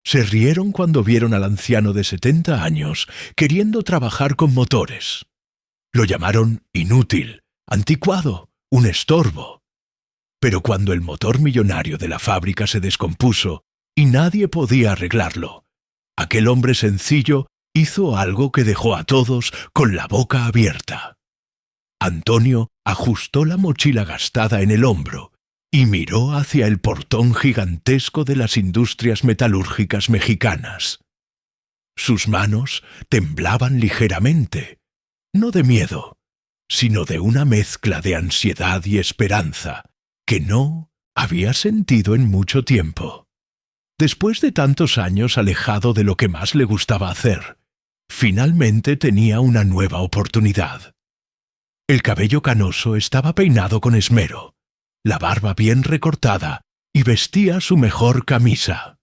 Se rieron cuando vieron al anciano de 70 años queriendo trabajar con motores. Lo llamaron inútil, anticuado, un estorbo. Pero cuando el motor millonario de la fábrica se descompuso y nadie podía arreglarlo, aquel hombre sencillo hizo algo que dejó a todos con la boca abierta. Antonio ajustó la mochila gastada en el hombro y miró hacia el portón gigantesco de las industrias metalúrgicas mexicanas. Sus manos temblaban ligeramente, no de miedo, sino de una mezcla de ansiedad y esperanza que no había sentido en mucho tiempo. Después de tantos años alejado de lo que más le gustaba hacer, finalmente tenía una nueva oportunidad. El cabello canoso estaba peinado con esmero, la barba bien recortada y vestía su mejor camisa.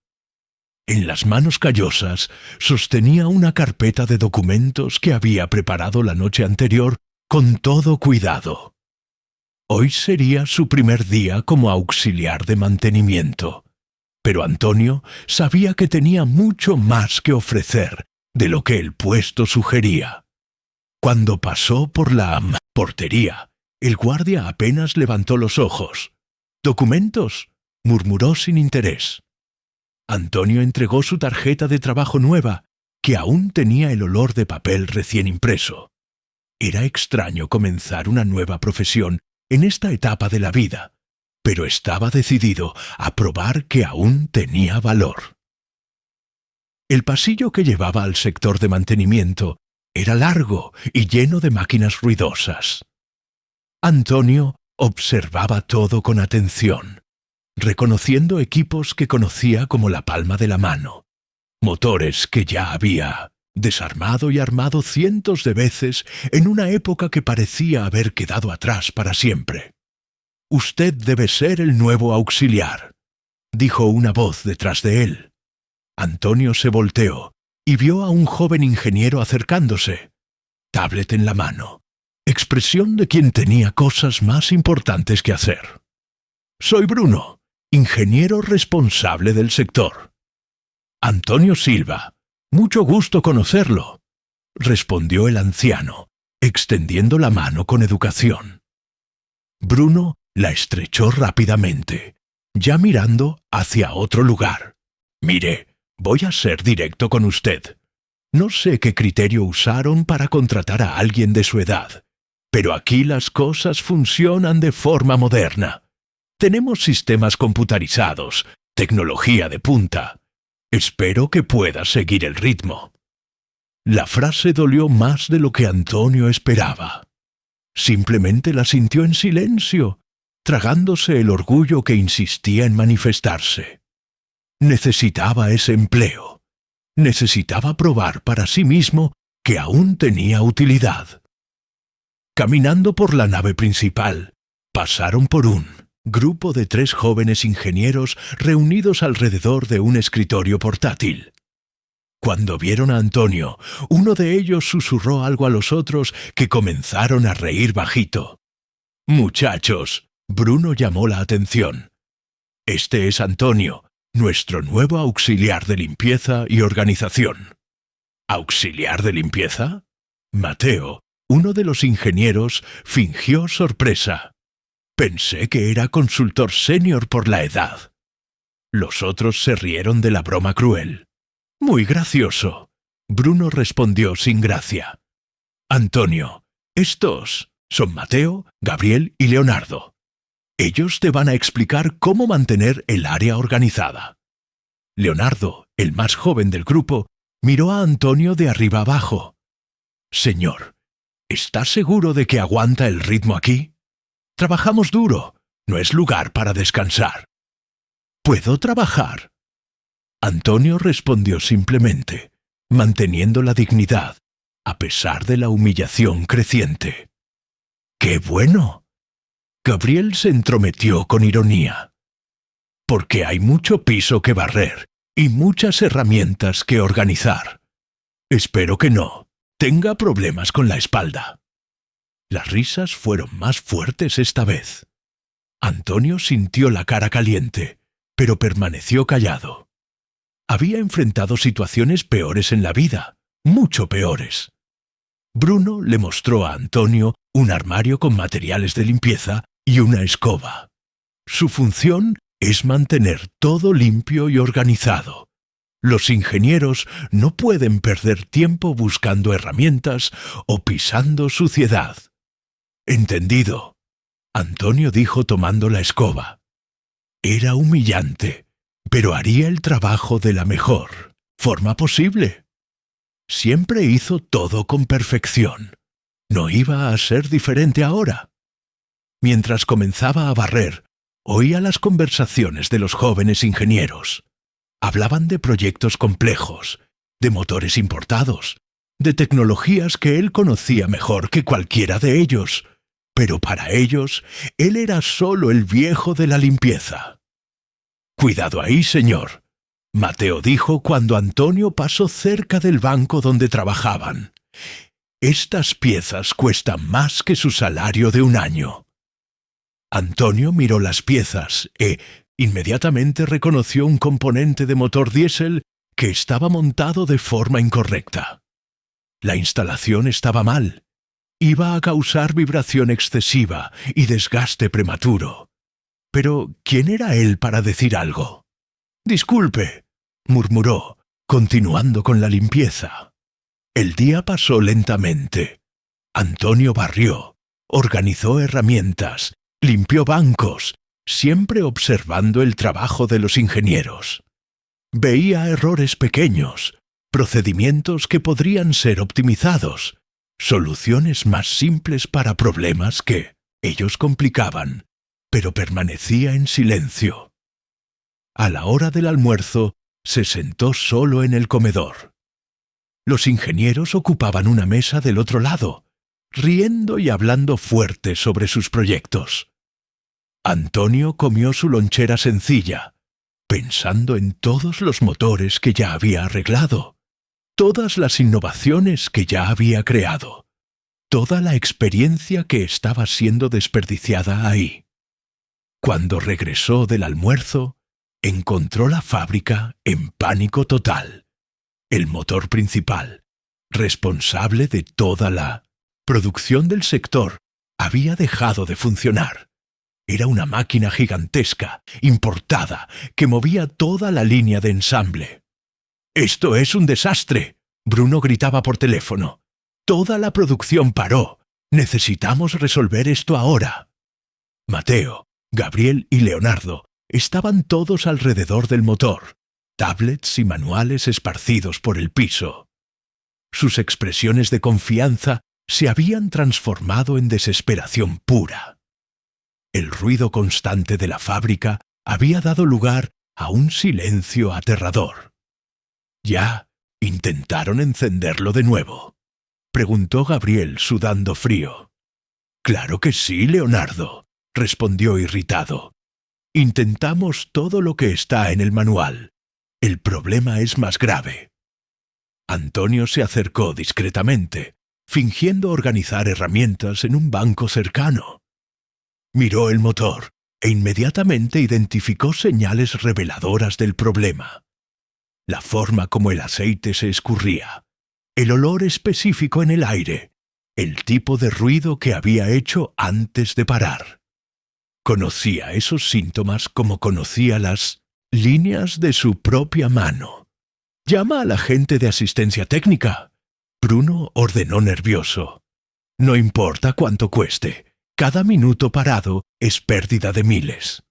En las manos callosas sostenía una carpeta de documentos que había preparado la noche anterior con todo cuidado. Hoy sería su primer día como auxiliar de mantenimiento, pero Antonio sabía que tenía mucho más que ofrecer de lo que el puesto sugería. Cuando pasó por la portería, el guardia apenas levantó los ojos. «¿Documentos?», murmuró sin interés. Antonio entregó su tarjeta de trabajo nueva, que aún tenía el olor de papel recién impreso. Era extraño comenzar una nueva profesión en esta etapa de la vida, pero estaba decidido a probar que aún tenía valor. El pasillo que llevaba al sector de mantenimiento era largo y lleno de máquinas ruidosas. Antonio observaba todo con atención, reconociendo equipos que conocía como la palma de la mano, motores que ya había desarmado y armado cientos de veces en una época que parecía haber quedado atrás para siempre. «Usted debe ser el nuevo auxiliar», dijo una voz detrás de él. Antonio se volteó y vio a un joven ingeniero acercándose, tablet en la mano, expresión de quien tenía cosas más importantes que hacer. «Soy Bruno, ingeniero responsable del sector». «Antonio Silva, mucho gusto conocerlo», respondió el anciano, extendiendo la mano con educación. Bruno la estrechó rápidamente, ya mirando hacia otro lugar. «Mire, voy a ser directo con usted. No sé qué criterio usaron para contratar a alguien de su edad, pero aquí las cosas funcionan de forma moderna. Tenemos sistemas computarizados, tecnología de punta. Espero que pueda seguir el ritmo». La frase dolió más de lo que Antonio esperaba. Simplemente la sintió en silencio, tragándose el orgullo que insistía en manifestarse. Necesitaba ese empleo. Necesitaba probar para sí mismo que aún tenía utilidad. Caminando por la nave principal, pasaron por un grupo de 3 jóvenes ingenieros reunidos alrededor de un escritorio portátil. Cuando vieron a Antonio, uno de ellos susurró algo a los otros que comenzaron a reír bajito. «Muchachos», Bruno llamó la atención. «Este es Antonio, nuestro nuevo auxiliar de limpieza y organización». «¿Auxiliar de limpieza?». Mateo, uno de los ingenieros, fingió sorpresa. «Pensé que era consultor senior por la edad». Los otros se rieron de la broma cruel. «Muy gracioso», Bruno respondió sin gracia. «Antonio, estos son Mateo, Gabriel y Leonardo. Ellos te van a explicar cómo mantener el área organizada». Leonardo, el más joven del grupo, miró a Antonio de arriba abajo. «Señor, ¿está seguro de que aguanta el ritmo aquí? Trabajamos duro, no es lugar para descansar». «¿Puedo trabajar?». Antonio respondió simplemente, manteniendo la dignidad, a pesar de la humillación creciente. «¡Qué bueno!». Gabriel se entrometió con ironía. «Porque hay mucho piso que barrer y muchas herramientas que organizar. Espero que no tenga problemas con la espalda». Las risas fueron más fuertes esta vez. Antonio sintió la cara caliente, pero permaneció callado. había enfrentado situaciones peores en la vida, mucho peores. Bruno le mostró a Antonio un armario con materiales de limpieza y una escoba. Su función es mantener todo limpio y organizado. Los ingenieros no pueden perder tiempo buscando herramientas o pisando suciedad. «Entendido», Antonio dijo tomando la escoba. Era humillante, pero haría el trabajo de la mejor forma posible. Siempre hizo todo con perfección. No iba a ser diferente ahora. Mientras comenzaba a barrer, oía las conversaciones de los jóvenes ingenieros. Hablaban de proyectos complejos, de motores importados, de tecnologías que él conocía mejor que cualquiera de ellos, pero para ellos él era solo el viejo de la limpieza. «Cuidado ahí, señor», Mateo dijo cuando Antonio pasó cerca del banco donde trabajaban. «Estas piezas cuestan más que su salario de un año». Antonio miró las piezas e inmediatamente reconoció un componente de motor diésel que estaba montado de forma incorrecta. La instalación estaba mal. Iba a causar vibración excesiva y desgaste prematuro. Pero, ¿quién era él para decir algo? «Disculpe», murmuró, continuando con la limpieza. El día pasó lentamente. Antonio barrió, organizó herramientas, limpió bancos, siempre observando el trabajo de los ingenieros. Veía errores pequeños, procedimientos que podrían ser optimizados, soluciones más simples para problemas que ellos complicaban, pero permanecía en silencio. A la hora del almuerzo, se sentó solo en el comedor. Los ingenieros ocupaban una mesa del otro lado, riendo y hablando fuerte sobre sus proyectos. Antonio comió su lonchera sencilla, pensando en todos los motores que ya había arreglado, todas las innovaciones que ya había creado, toda la experiencia que estaba siendo desperdiciada ahí. Cuando regresó del almuerzo, encontró la fábrica en pánico total. El motor principal, responsable de toda la producción del sector, había dejado de funcionar. Era una máquina gigantesca, importada, que movía toda la línea de ensamble. «¡Esto es un desastre!», Bruno gritaba por teléfono. «Toda la producción paró. Necesitamos resolver esto ahora». Mateo, Gabriel y Leonardo estaban todos alrededor del motor, tablets y manuales esparcidos por el piso. Sus expresiones de confianza se habían transformado en desesperación pura. El ruido constante de la fábrica había dado lugar a un silencio aterrador. «¿Ya intentaron encenderlo de nuevo?», preguntó Gabriel, sudando frío. «Claro que sí, Leonardo», respondió irritado. «Intentamos todo lo que está en el manual. El problema es más grave». Antonio se acercó discretamente, fingiendo organizar herramientas en un banco cercano. Miró el motor e inmediatamente identificó señales reveladoras del problema. La forma como el aceite se escurría, el olor específico en el aire, el tipo de ruido que había hecho antes de parar. Conocía esos síntomas como conocía las líneas de su propia mano. «Llama a la gente de asistencia técnica», Bruno ordenó nervioso. «No importa cuánto cueste. Cada minuto parado es pérdida de miles».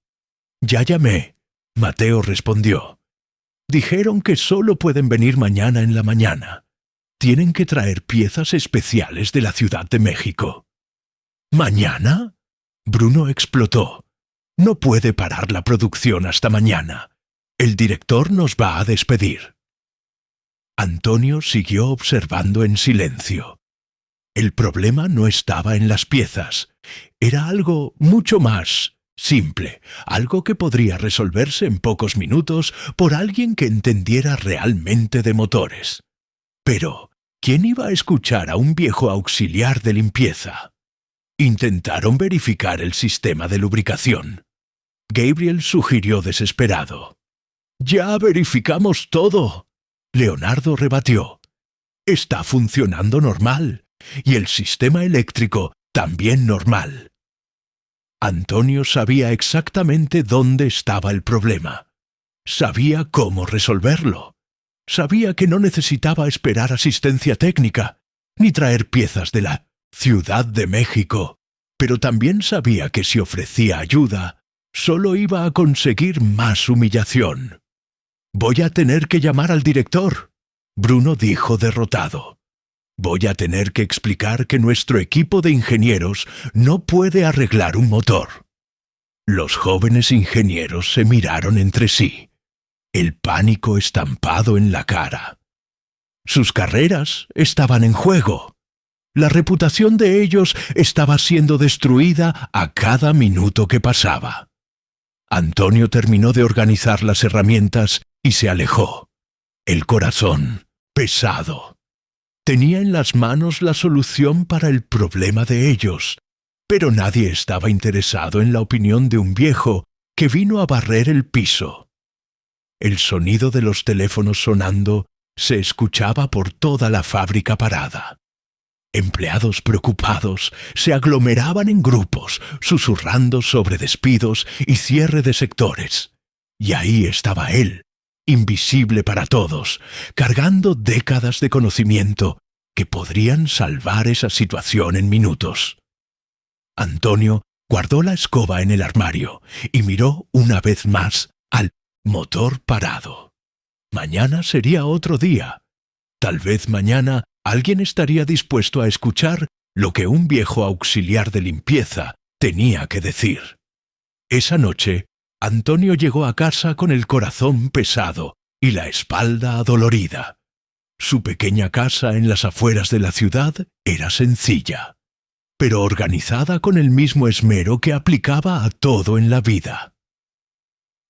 «Ya llamé», Mateo respondió. «Dijeron que solo pueden venir mañana en la mañana. Tienen que traer piezas especiales de la Ciudad de México». «¿Mañana?», Bruno explotó. «No puede parar la producción hasta mañana. El director nos va a despedir». Antonio siguió observando en silencio. El problema no estaba en las piezas. Era algo mucho más simple, algo que podría resolverse en pocos minutos por alguien que entendiera realmente de motores. Pero, ¿quién iba a escuchar a un viejo auxiliar de limpieza? Intentaron verificar el sistema de lubricación. Gabriel sugirió desesperado. Ya verificamos todo. Leonardo rebatió. Está funcionando normal. Y el sistema eléctrico también normal. Antonio sabía exactamente dónde estaba el problema. Sabía cómo resolverlo. Sabía que no necesitaba esperar asistencia técnica, ni traer piezas de la Ciudad de México, pero también sabía que si ofrecía ayuda, solo iba a conseguir más humillación. «Voy a tener que llamar al director», Bruno dijo derrotado. «Voy a tener que explicar que nuestro equipo de ingenieros no puede arreglar un motor». Los jóvenes ingenieros se miraron entre sí, el pánico estampado en la cara. Sus carreras estaban en juego. La reputación de ellos estaba siendo destruida a cada minuto que pasaba. Antonio terminó de organizar las herramientas y se alejó. El corazón pesado. Tenía en las manos la solución para el problema de ellos, pero nadie estaba interesado en la opinión de un viejo que vino a barrer el piso. El sonido de los teléfonos sonando se escuchaba por toda la fábrica parada. Empleados preocupados se aglomeraban en grupos, susurrando sobre despidos y cierre de sectores. Y ahí estaba él, invisible para todos, cargando décadas de conocimiento que podrían salvar esa situación en minutos. Antonio guardó la escoba en el armario y miró una vez más al motor parado. Mañana sería otro día. Tal vez mañana alguien estaría dispuesto a escuchar lo que un viejo auxiliar de limpieza tenía que decir. Esa noche, Antonio llegó a casa con el corazón pesado y la espalda adolorida. Su pequeña casa en las afueras de la ciudad era sencilla, pero organizada con el mismo esmero que aplicaba a todo en la vida.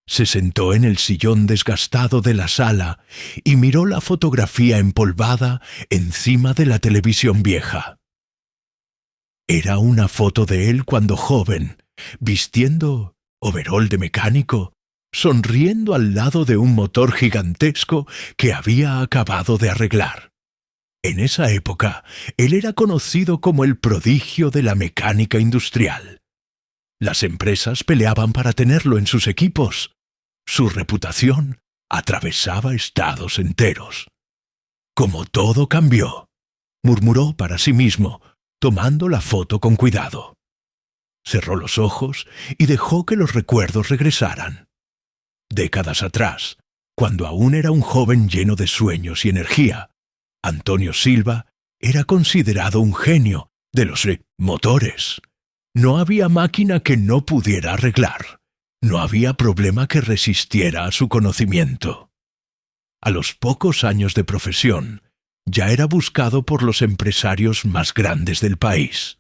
Se sentó en el sillón desgastado de la sala y miró la fotografía empolvada encima de la televisión vieja. Era una foto de él cuando joven, vistiendo overol de mecánico, sonriendo al lado de un motor gigantesco que había acabado de arreglar. En esa época, él era conocido como el prodigio de la mecánica industrial. Las empresas peleaban para tenerlo en sus equipos. Su reputación atravesaba estados enteros. «Como todo cambió», murmuró para sí mismo, tomando la foto con cuidado. Cerró los ojos y dejó que los recuerdos regresaran. Décadas atrás, cuando aún era un joven lleno de sueños y energía, Antonio Silva era considerado un genio de los motores. No había máquina que no pudiera arreglar. No había problema que resistiera a su conocimiento. A los pocos años de profesión, ya era buscado por los empresarios más grandes del país.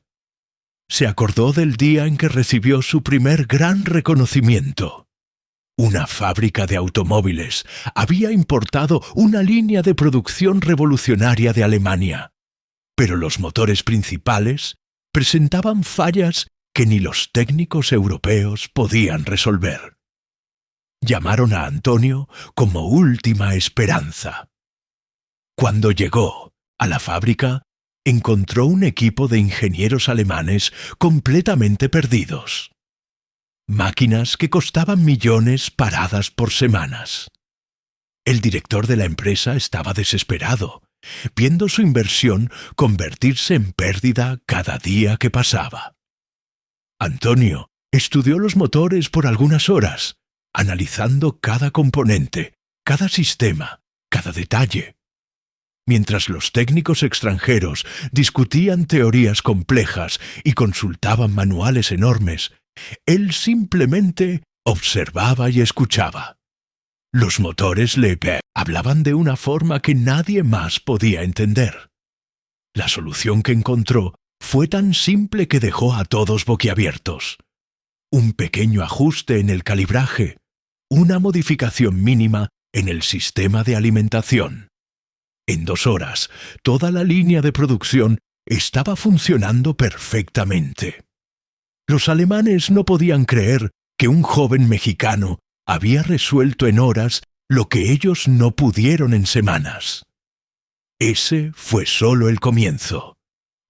Se acordó del día en que recibió su primer gran reconocimiento. Una fábrica de automóviles había importado una línea de producción revolucionaria de Alemania, pero los motores principales presentaban fallas que ni los técnicos europeos podían resolver. Llamaron a Antonio como última esperanza. Cuando llegó a la fábrica, encontró un equipo de ingenieros alemanes completamente perdidos. Máquinas que costaban millones paradas por semanas. El director de la empresa estaba desesperado, viendo su inversión convertirse en pérdida cada día que pasaba. Antonio estudió los motores por algunas horas, analizando cada componente, cada sistema, cada detalle. Mientras los técnicos extranjeros discutían teorías complejas y consultaban manuales enormes, él simplemente observaba y escuchaba. Los motores le hablaban de una forma que nadie más podía entender. La solución que encontró fue tan simple que dejó a todos boquiabiertos. Un pequeño ajuste en el calibraje, una modificación mínima en el sistema de alimentación. En 2 horas, toda la línea de producción estaba funcionando perfectamente. Los alemanes no podían creer que un joven mexicano había resuelto en horas lo que ellos no pudieron en semanas. Ese fue solo el comienzo.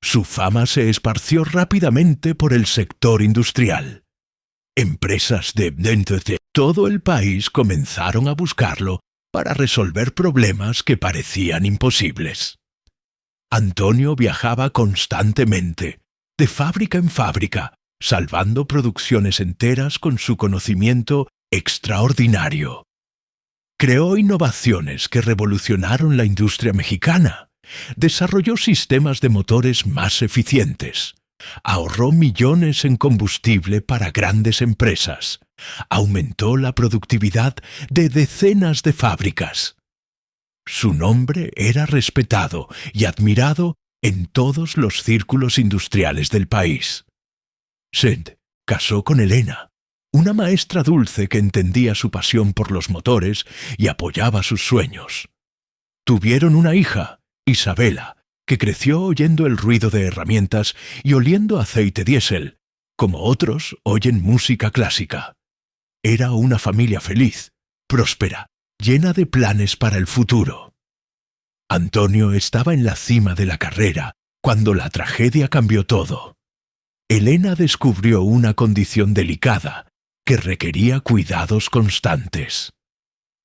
Su fama se esparció rápidamente por el sector industrial. Empresas de todo el país comenzaron a buscarlo para resolver problemas que parecían imposibles. Antonio viajaba constantemente, de fábrica en fábrica, salvando producciones enteras con su conocimiento extraordinario. Creó innovaciones que revolucionaron la industria mexicana. Desarrolló sistemas de motores más eficientes. Ahorró millones en combustible para grandes empresas. Aumentó la productividad de decenas de fábricas. Su nombre era respetado y admirado en todos los círculos industriales del país. Se casó con Elena, una maestra dulce que entendía su pasión por los motores y apoyaba sus sueños. Tuvieron una hija, Isabela, que creció oyendo el ruido de herramientas y oliendo aceite diésel, como otros oyen música clásica. Era una familia feliz, próspera, llena de planes para el futuro. Antonio estaba en la cima de la carrera cuando la tragedia cambió todo. Elena descubrió una condición delicada que requería cuidados constantes.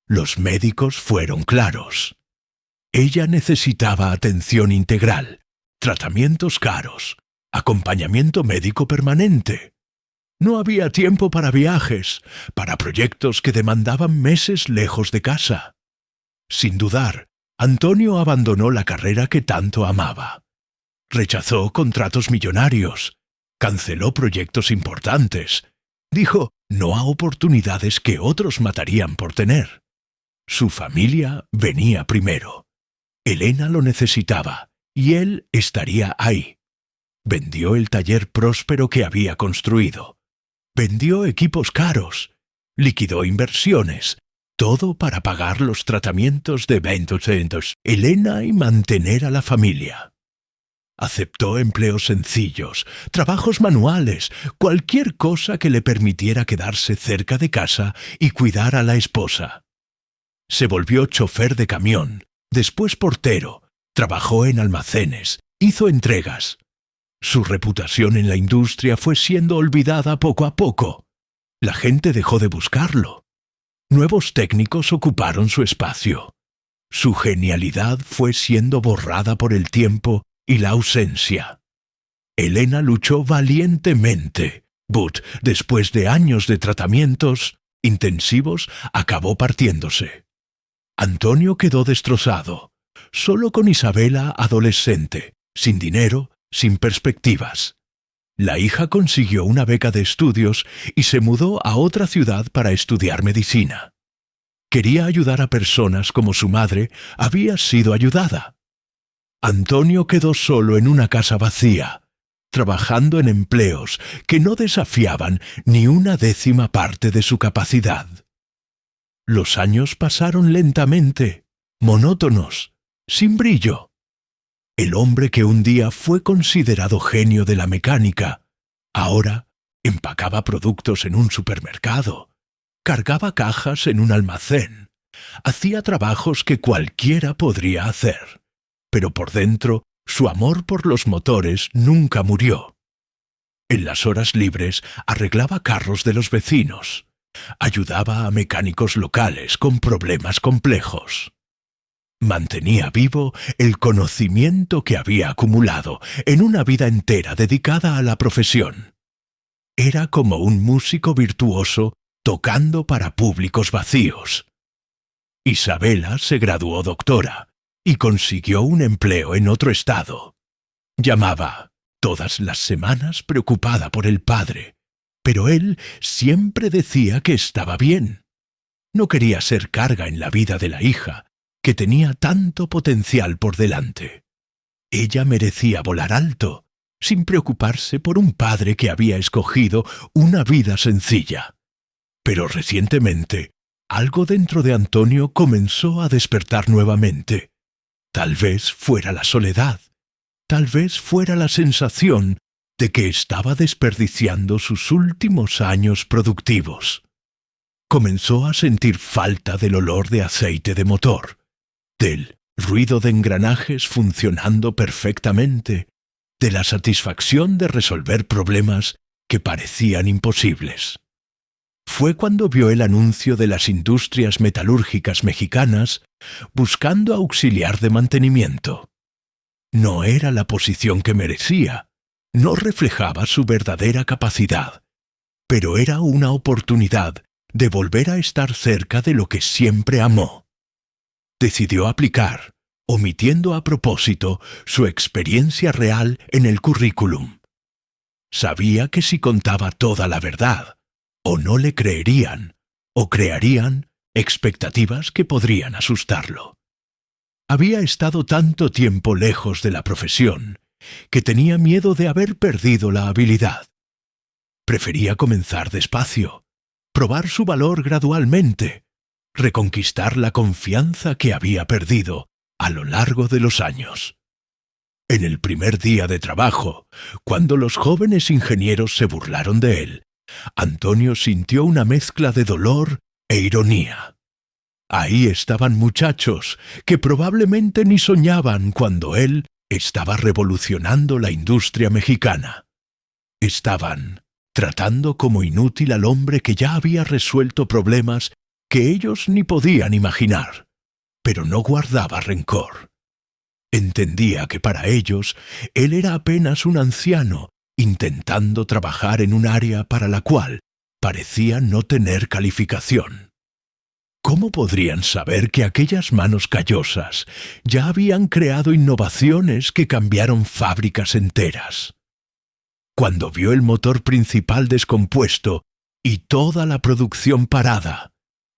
Los médicos fueron claros. Ella necesitaba atención integral, tratamientos caros, acompañamiento médico permanente. No había tiempo para viajes, para proyectos que demandaban meses lejos de casa. Sin dudar, Antonio abandonó la carrera que tanto amaba. Rechazó contratos millonarios, canceló proyectos importantes, dijo no a oportunidades que otros matarían por tener. Su familia venía primero. Elena lo necesitaba, y él estaría ahí. Vendió el taller próspero que había construido. Vendió equipos caros. Liquidó inversiones. Todo para pagar los tratamientos de Elena y mantener a la familia. Aceptó empleos sencillos, trabajos manuales, cualquier cosa que le permitiera quedarse cerca de casa y cuidar a la esposa. Se volvió chofer de camión, después portero, trabajó en almacenes, hizo entregas. Su reputación en la industria fue siendo olvidada poco a poco. La gente dejó de buscarlo. Nuevos técnicos ocuparon su espacio. Su genialidad fue siendo borrada por el tiempo y la ausencia. Elena luchó valientemente, but después de años de tratamientos intensivos, acabó partiéndose. Antonio quedó destrozado, solo con Isabela adolescente, sin dinero, sin perspectivas. La hija consiguió una beca de estudios y se mudó a otra ciudad para estudiar medicina. Quería ayudar a personas como su madre había sido ayudada. Antonio quedó solo en una casa vacía, trabajando en empleos que no desafiaban ni una décima parte de su capacidad. Los años pasaron lentamente, monótonos, sin brillo. El hombre que un día fue considerado genio de la mecánica, ahora empacaba productos en un supermercado, cargaba cajas en un almacén, hacía trabajos que cualquiera podría hacer. Pero por dentro, su amor por los motores nunca murió. En las horas libres arreglaba carros de los vecinos, ayudaba a mecánicos locales con problemas complejos. Mantenía vivo el conocimiento que había acumulado en una vida entera dedicada a la profesión. Era como un músico virtuoso tocando para públicos vacíos. Isabela se graduó doctora y consiguió un empleo en otro estado. Llamaba todas las semanas preocupada por el padre, pero él siempre decía que estaba bien. No quería ser carga en la vida de la hija, que tenía tanto potencial por delante. Ella merecía volar alto, sin preocuparse por un padre que había escogido una vida sencilla. Pero recientemente, algo dentro de Antonio comenzó a despertar nuevamente. Tal vez fuera la soledad, tal vez fuera la sensación de que estaba desperdiciando sus últimos años productivos. comenzó a sentir falta del olor de aceite de motor, del ruido de engranajes funcionando perfectamente, de la satisfacción de resolver problemas que parecían imposibles. Fue cuando vio el anuncio de las industrias metalúrgicas mexicanas buscando auxiliar de mantenimiento. No era la posición que merecía, no reflejaba su verdadera capacidad, pero era una oportunidad de volver a estar cerca de lo que siempre amó. Decidió aplicar, omitiendo a propósito su experiencia real en el currículum. Sabía que si contaba toda la verdad, o no le creerían, o crearían expectativas que podrían asustarlo. Había estado tanto tiempo lejos de la profesión que tenía miedo de haber perdido la habilidad. Prefería comenzar despacio, probar su valor gradualmente, reconquistar la confianza que había perdido a lo largo de los años. En el primer día de trabajo, cuando los jóvenes ingenieros se burlaron de él, Antonio sintió una mezcla de dolor e ironía. Ahí estaban muchachos que probablemente ni soñaban cuando él estaba revolucionando la industria mexicana. Estaban tratando como inútil al hombre que ya había resuelto problemas que ellos ni podían imaginar, pero no guardaba rencor. Entendía que para ellos él era apenas un anciano intentando trabajar en un área para la cual parecía no tener calificación. ¿Cómo podrían saber que aquellas manos callosas ya habían creado innovaciones que cambiaron fábricas enteras? Cuando vio el motor principal descompuesto y toda la producción parada,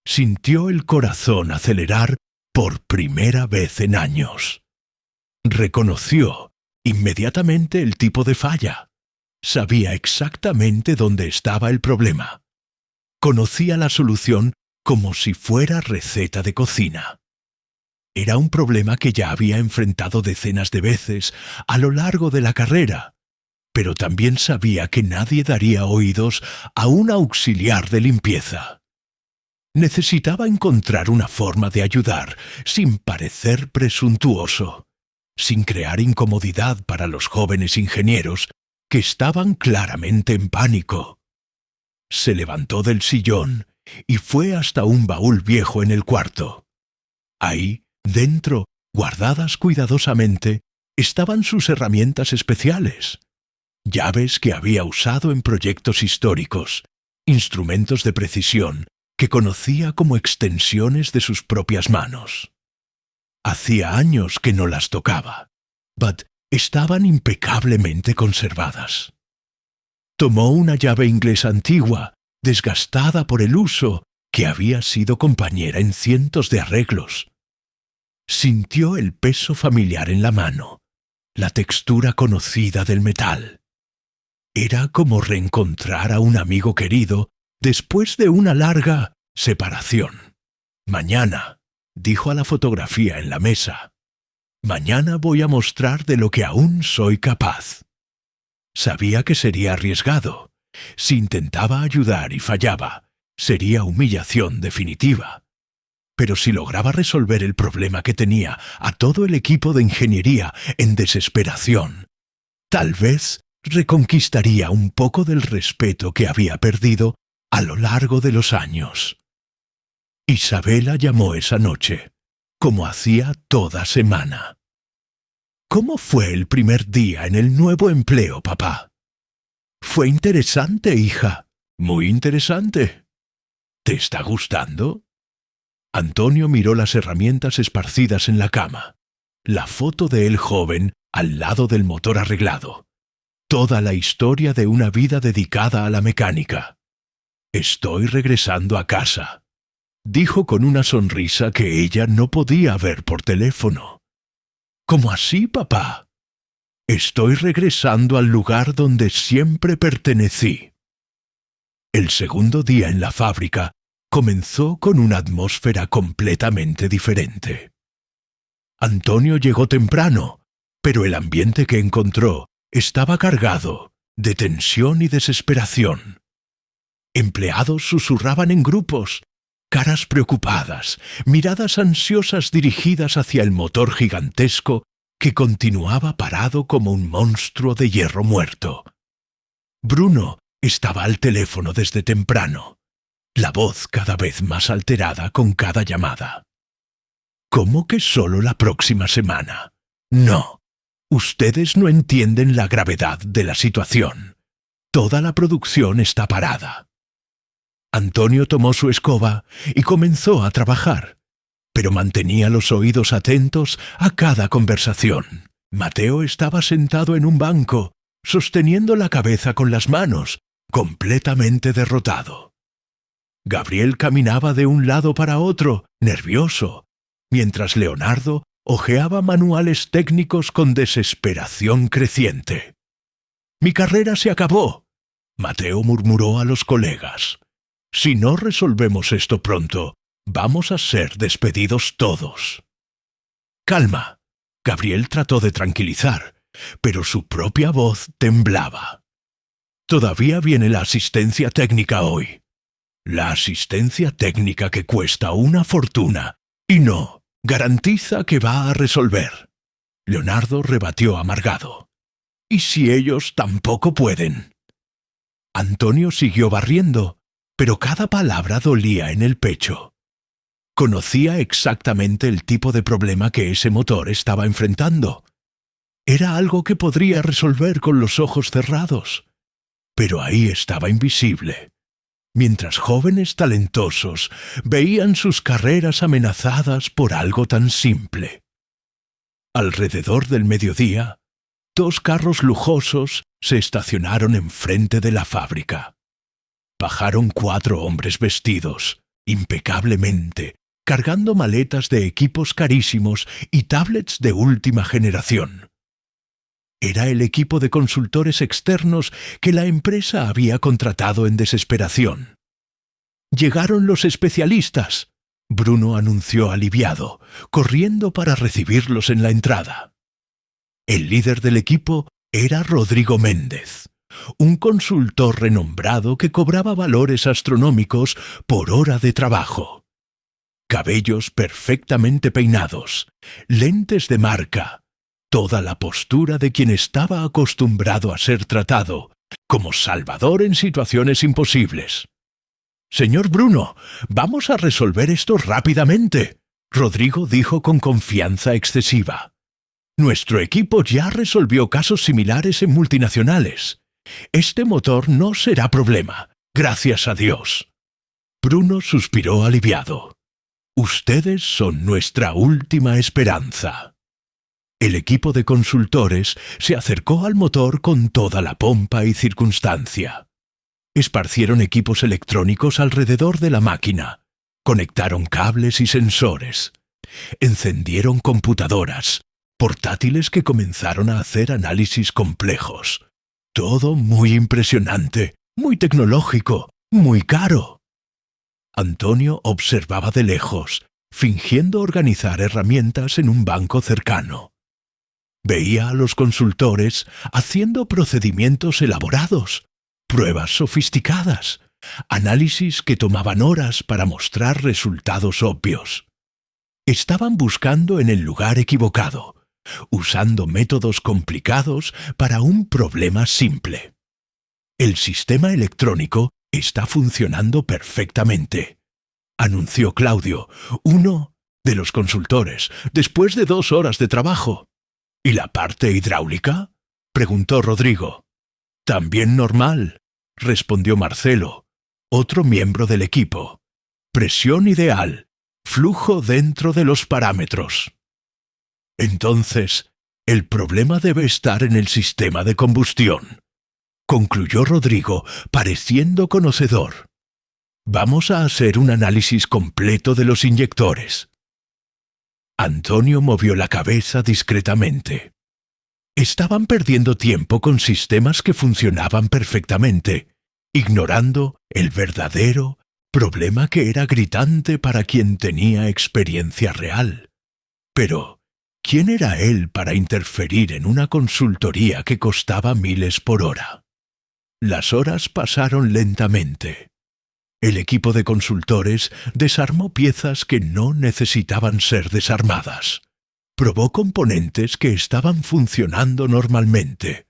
sintió el corazón acelerar por primera vez en años. Reconoció inmediatamente el tipo de falla. Sabía exactamente dónde estaba el problema. Conocía la solución como si fuera receta de cocina. Era un problema que ya había enfrentado decenas de veces a lo largo de la carrera, pero también sabía que nadie daría oídos a un auxiliar de limpieza. Necesitaba encontrar una forma de ayudar sin parecer presuntuoso, sin crear incomodidad para los jóvenes ingenieros que estaban claramente en pánico. Se levantó del sillón y fue hasta un baúl viejo en el cuarto. Ahí, dentro, guardadas cuidadosamente, estaban sus herramientas especiales. Llaves que había usado en proyectos históricos, instrumentos de precisión que conocía como extensiones de sus propias manos. Hacía años que no las tocaba, but estaban impecablemente conservadas. Tomó una llave inglesa antigua, desgastada por el uso, que había sido compañera en cientos de arreglos. Sintió el peso familiar en la mano, la textura conocida del metal. Era como reencontrar a un amigo querido después de una larga separación. Mañana, dijo a la fotografía en la mesa, mañana voy a mostrar de lo que aún soy capaz. Sabía que sería arriesgado. Si intentaba ayudar y fallaba, sería humillación definitiva. Pero si lograba resolver el problema que tenía a todo el equipo de ingeniería en desesperación, tal vez reconquistaría un poco del respeto que había perdido a lo largo de los años. Isabela llamó esa noche, como hacía toda semana. ¿Cómo fue el primer día en el nuevo empleo, papá? Fue interesante, hija. Muy interesante. ¿Te está gustando? Antonio miró las herramientas esparcidas en la cama, la foto de él joven al lado del motor arreglado, toda la historia de una vida dedicada a la mecánica. Estoy regresando a casa, dijo con una sonrisa que ella no podía ver por teléfono. ¿Cómo así, papá? Estoy regresando al lugar donde siempre pertenecí. El segundo día en la fábrica comenzó con una atmósfera completamente diferente. Antonio llegó temprano, pero el ambiente que encontró estaba cargado de tensión y desesperación. Empleados susurraban en grupos, caras preocupadas, miradas ansiosas dirigidas hacia el motor gigantesco que continuaba parado como un monstruo de hierro muerto. Bruno estaba al teléfono desde temprano, la voz cada vez más alterada con cada llamada. ¿Cómo que solo la próxima semana? No. Ustedes no entienden la gravedad de la situación. Toda la producción está parada. Antonio tomó su escoba y comenzó a trabajar, pero mantenía los oídos atentos a cada conversación. Mateo estaba sentado en un banco, sosteniendo la cabeza con las manos, completamente derrotado. Gabriel caminaba de un lado para otro, nervioso, mientras Leonardo hojeaba manuales técnicos con desesperación creciente. «Mi carrera se acabó», Mateo murmuró a los colegas. «Si no resolvemos esto pronto, vamos a ser despedidos todos». «Calma», Gabriel trató de tranquilizar, pero su propia voz temblaba. «Todavía viene la asistencia técnica hoy. La asistencia técnica que cuesta una fortuna y no garantiza que va a resolver». Leonardo rebatió amargado. «¿Y si ellos tampoco pueden?» Antonio siguió barriendo, pero cada palabra dolía en el pecho. Conocía exactamente el tipo de problema que ese motor estaba enfrentando. Era algo que podría resolver con los ojos cerrados, pero ahí estaba invisible, mientras jóvenes talentosos veían sus carreras amenazadas por algo tan simple. Alrededor del mediodía, 2 carros lujosos se estacionaron enfrente de la fábrica. Bajaron 4 hombres vestidos, impecablemente, cargando maletas de equipos carísimos y tablets de última generación. Era el equipo de consultores externos que la empresa había contratado en desesperación. «Llegaron los especialistas», Bruno anunció aliviado, corriendo para recibirlos en la entrada. El líder del equipo era Rodrigo Méndez, un consultor renombrado que cobraba valores astronómicos por hora de trabajo. Cabellos perfectamente peinados, lentes de marca, toda la postura de quien estaba acostumbrado a ser tratado como salvador en situaciones imposibles. «Señor Bruno, vamos a resolver esto rápidamente», Rodrigo dijo con confianza excesiva. «Nuestro equipo ya resolvió casos similares en multinacionales. Este motor no será problema, gracias a Dios». Bruno suspiró aliviado. «Ustedes son nuestra última esperanza». El equipo de consultores se acercó al motor con toda la pompa y circunstancia. Esparcieron equipos electrónicos alrededor de la máquina, conectaron cables y sensores, encendieron computadoras, portátiles que comenzaron a hacer análisis complejos. Todo muy impresionante, muy tecnológico, muy caro. Antonio observaba de lejos, fingiendo organizar herramientas en un banco cercano. Veía a los consultores haciendo procedimientos elaborados, pruebas sofisticadas, análisis que tomaban horas para mostrar resultados obvios. Estaban buscando en el lugar equivocado, usando métodos complicados para un problema simple. «El sistema electrónico está funcionando perfectamente», anunció Claudio, uno de los consultores, después de 2 horas de trabajo. «¿Y la parte hidráulica?», preguntó Rodrigo. «También normal», respondió Marcelo, otro miembro del equipo. «Presión ideal, flujo dentro de los parámetros». «Entonces, el problema debe estar en el sistema de combustión», concluyó Rodrigo, pareciendo conocedor. «Vamos a hacer un análisis completo de los inyectores». Antonio movió la cabeza discretamente. Estaban perdiendo tiempo con sistemas que funcionaban perfectamente, ignorando el verdadero problema que era gritante para quien tenía experiencia real. Pero, ¿quién era él para interferir en una consultoría que costaba miles por hora? Las horas pasaron lentamente. El equipo de consultores desarmó piezas que no necesitaban ser desarmadas. Probó componentes que estaban funcionando normalmente.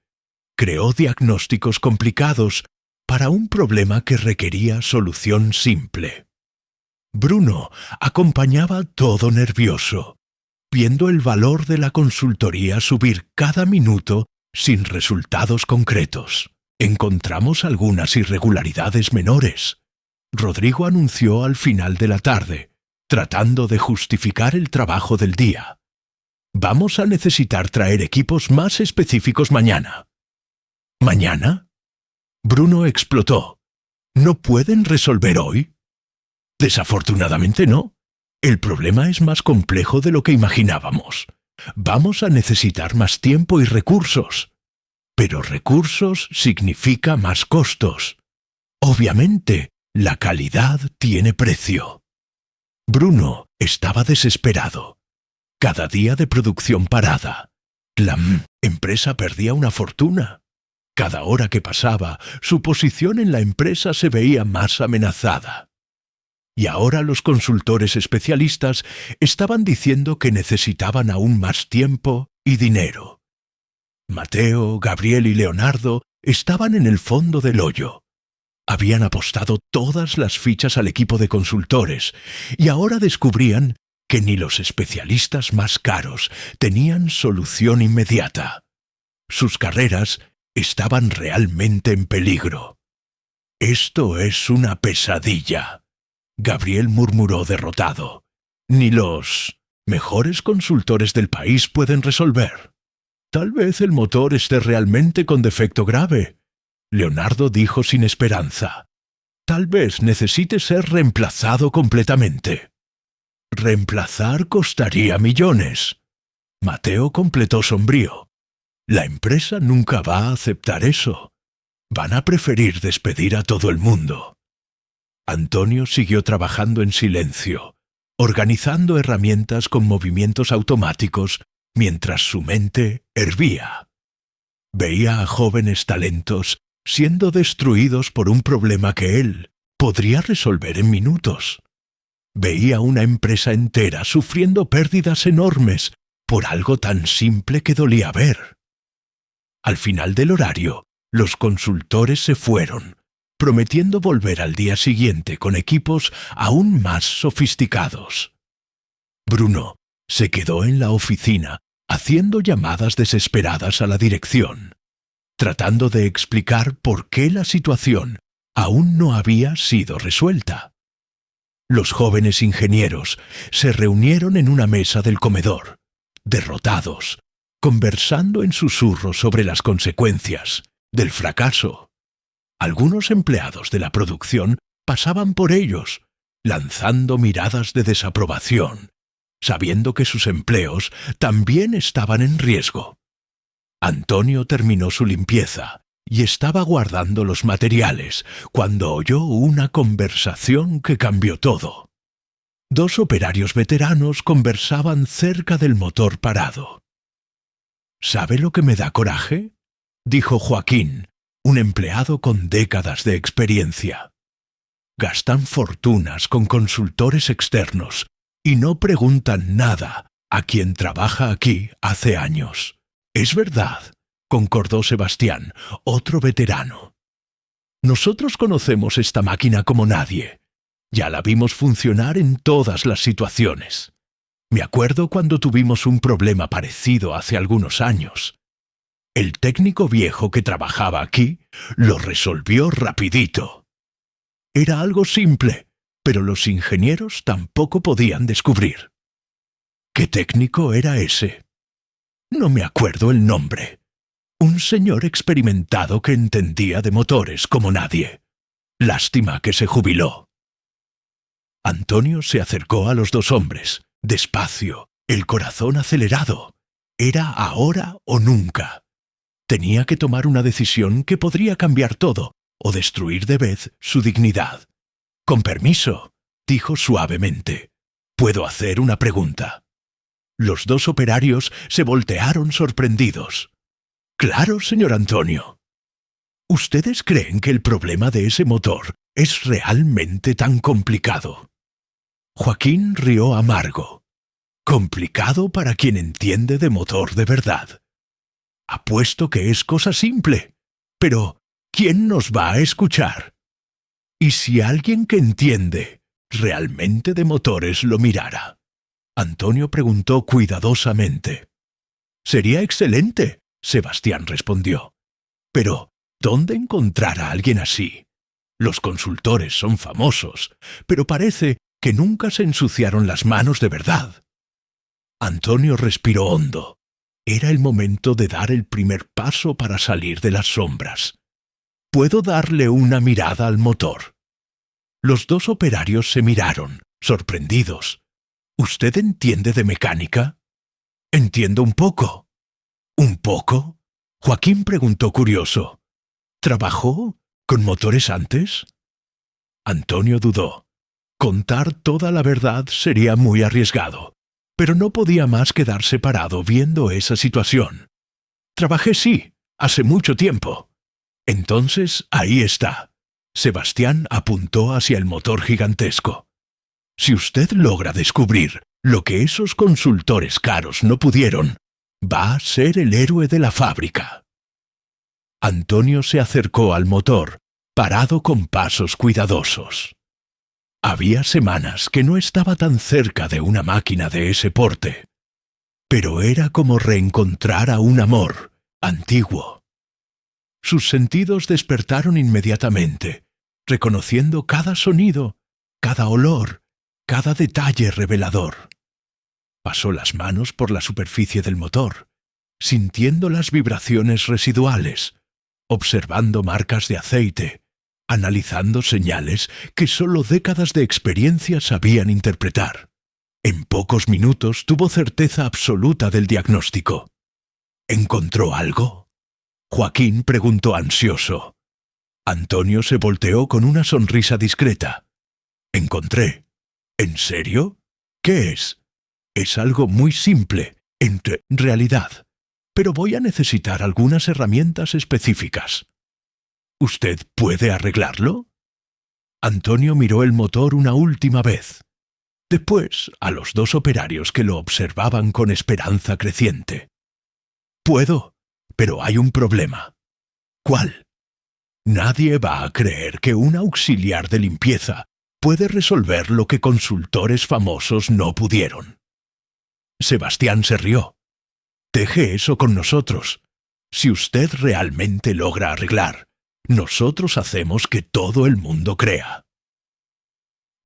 Creó diagnósticos complicados para un problema que requería solución simple. Bruno acompañaba todo nervioso, viendo el valor de la consultoría subir cada minuto sin resultados concretos. Encontramos algunas irregularidades menores. Rodrigo anunció al final de la tarde, tratando de justificar el trabajo del día. Vamos a necesitar traer equipos más específicos mañana. ¿Mañana? Bruno explotó. ¿No pueden resolver hoy? Desafortunadamente no. El problema es más complejo de lo que imaginábamos. Vamos a necesitar más tiempo y recursos. Pero recursos significa más costos. Obviamente, la calidad tiene precio. Bruno estaba desesperado. Cada día de producción parada, la empresa perdía una fortuna. Cada hora que pasaba, su posición en la empresa se veía más amenazada. Y ahora los consultores especialistas estaban diciendo que necesitaban aún más tiempo y dinero. Mateo, Gabriel y Leonardo estaban en el fondo del hoyo. Habían apostado todas las fichas al equipo de consultores y ahora descubrían que ni los especialistas más caros tenían solución inmediata. Sus carreras estaban realmente en peligro. «Esto es una pesadilla», Gabriel murmuró derrotado. «Ni los mejores consultores del país pueden resolver». «Tal vez el motor esté realmente con defecto grave», Leonardo dijo sin esperanza. «Tal vez necesite ser reemplazado completamente». «Reemplazar costaría millones», Mateo completó sombrío. «La empresa nunca va a aceptar eso. Van a preferir despedir a todo el mundo». Antonio siguió trabajando en silencio, organizando herramientas con movimientos automáticos mientras su mente hervía. Veía a jóvenes talentos siendo destruidos por un problema que él podría resolver en minutos. Veía una empresa entera sufriendo pérdidas enormes por algo tan simple que dolía ver. Al final del horario, los consultores se fueron, prometiendo volver al día siguiente con equipos aún más sofisticados. Bruno se quedó en la oficina haciendo llamadas desesperadas a la dirección, tratando de explicar por qué la situación aún no había sido resuelta. Los jóvenes ingenieros se reunieron en una mesa del comedor, derrotados, conversando en susurros sobre las consecuencias del fracaso. Algunos empleados de la producción pasaban por ellos, lanzando miradas de desaprobación, sabiendo que sus empleos también estaban en riesgo. Antonio terminó su limpieza y estaba guardando los materiales cuando oyó una conversación que cambió todo. Dos operarios veteranos conversaban cerca del motor parado. «¿Sabe lo que me da coraje?», dijo Joaquín, un empleado con décadas de experiencia. «Gastan fortunas con consultores externos y no preguntan nada a quien trabaja aquí hace años». «Es verdad», concordó Sebastián, otro veterano. «Nosotros conocemos esta máquina como nadie. Ya la vimos funcionar en todas las situaciones. Me acuerdo cuando tuvimos un problema parecido hace algunos años. El técnico viejo que trabajaba aquí lo resolvió rapidito. Era algo simple, pero los ingenieros tampoco podían descubrir». «¿Qué técnico era ese?» «No me acuerdo el nombre. Un señor experimentado que entendía de motores como nadie. Lástima que se jubiló». Antonio se acercó a los dos hombres, despacio, el corazón acelerado. Era ahora o nunca. Tenía que tomar una decisión que podría cambiar todo o destruir de vez su dignidad. «Con permiso», dijo suavemente. «¿Puedo hacer una pregunta?» Los dos operarios se voltearon sorprendidos. «Claro, señor Antonio». «¿Ustedes creen que el problema de ese motor ¿Es realmente tan complicado? Joaquín rió amargo. Complicado para quien entiende de motor de verdad. Apuesto que es cosa simple, pero ¿quién nos va a escuchar? ¿Y si alguien que entiende realmente de motores lo mirara? Antonio preguntó cuidadosamente. Sería excelente, Sebastián respondió. Pero, ¿dónde encontrar a alguien así? Los consultores son famosos, pero parece que nunca se ensuciaron las manos de verdad. Antonio respiró hondo. Era el momento de dar el primer paso para salir de las sombras. ¿Puedo darle una mirada al motor? Los dos operarios se miraron, sorprendidos. ¿Usted entiende de mecánica? Entiendo un poco. ¿Un poco? Joaquín preguntó curioso. ¿Trabajó con motores antes? Antonio dudó. Contar toda la verdad sería muy arriesgado, pero no podía más quedarse parado viendo esa situación. Trabajé sí, hace mucho tiempo. Entonces, ahí está. Sebastián apuntó hacia el motor gigantesco. Si usted logra descubrir lo que esos consultores caros no pudieron, va a ser el héroe de la fábrica. Antonio se acercó al motor, parado con pasos cuidadosos. Había semanas que no estaba tan cerca de una máquina de ese porte, pero era como reencontrar a un amor antiguo. Sus sentidos despertaron inmediatamente, reconociendo cada sonido, cada olor, cada detalle revelador. Pasó las manos por la superficie del motor, sintiendo las vibraciones residuales, observando marcas de aceite, analizando señales que solo décadas de experiencia sabían interpretar. En pocos minutos tuvo certeza absoluta del diagnóstico. ¿Encontró algo? Joaquín preguntó ansioso. Antonio se volteó con una sonrisa discreta. Encontré. ¿En serio? ¿Qué es? Es algo muy simple, en realidad, pero voy a necesitar algunas herramientas específicas. ¿Usted puede arreglarlo? Antonio miró el motor una última vez. Después, a los dos operarios que lo observaban con esperanza creciente. Puedo, pero hay un problema. ¿Cuál? Nadie va a creer que un auxiliar de limpieza puede resolver lo que consultores famosos no pudieron. Sebastián se rió. Deje eso con nosotros. Si usted realmente logra arreglar, nosotros hacemos que todo el mundo crea.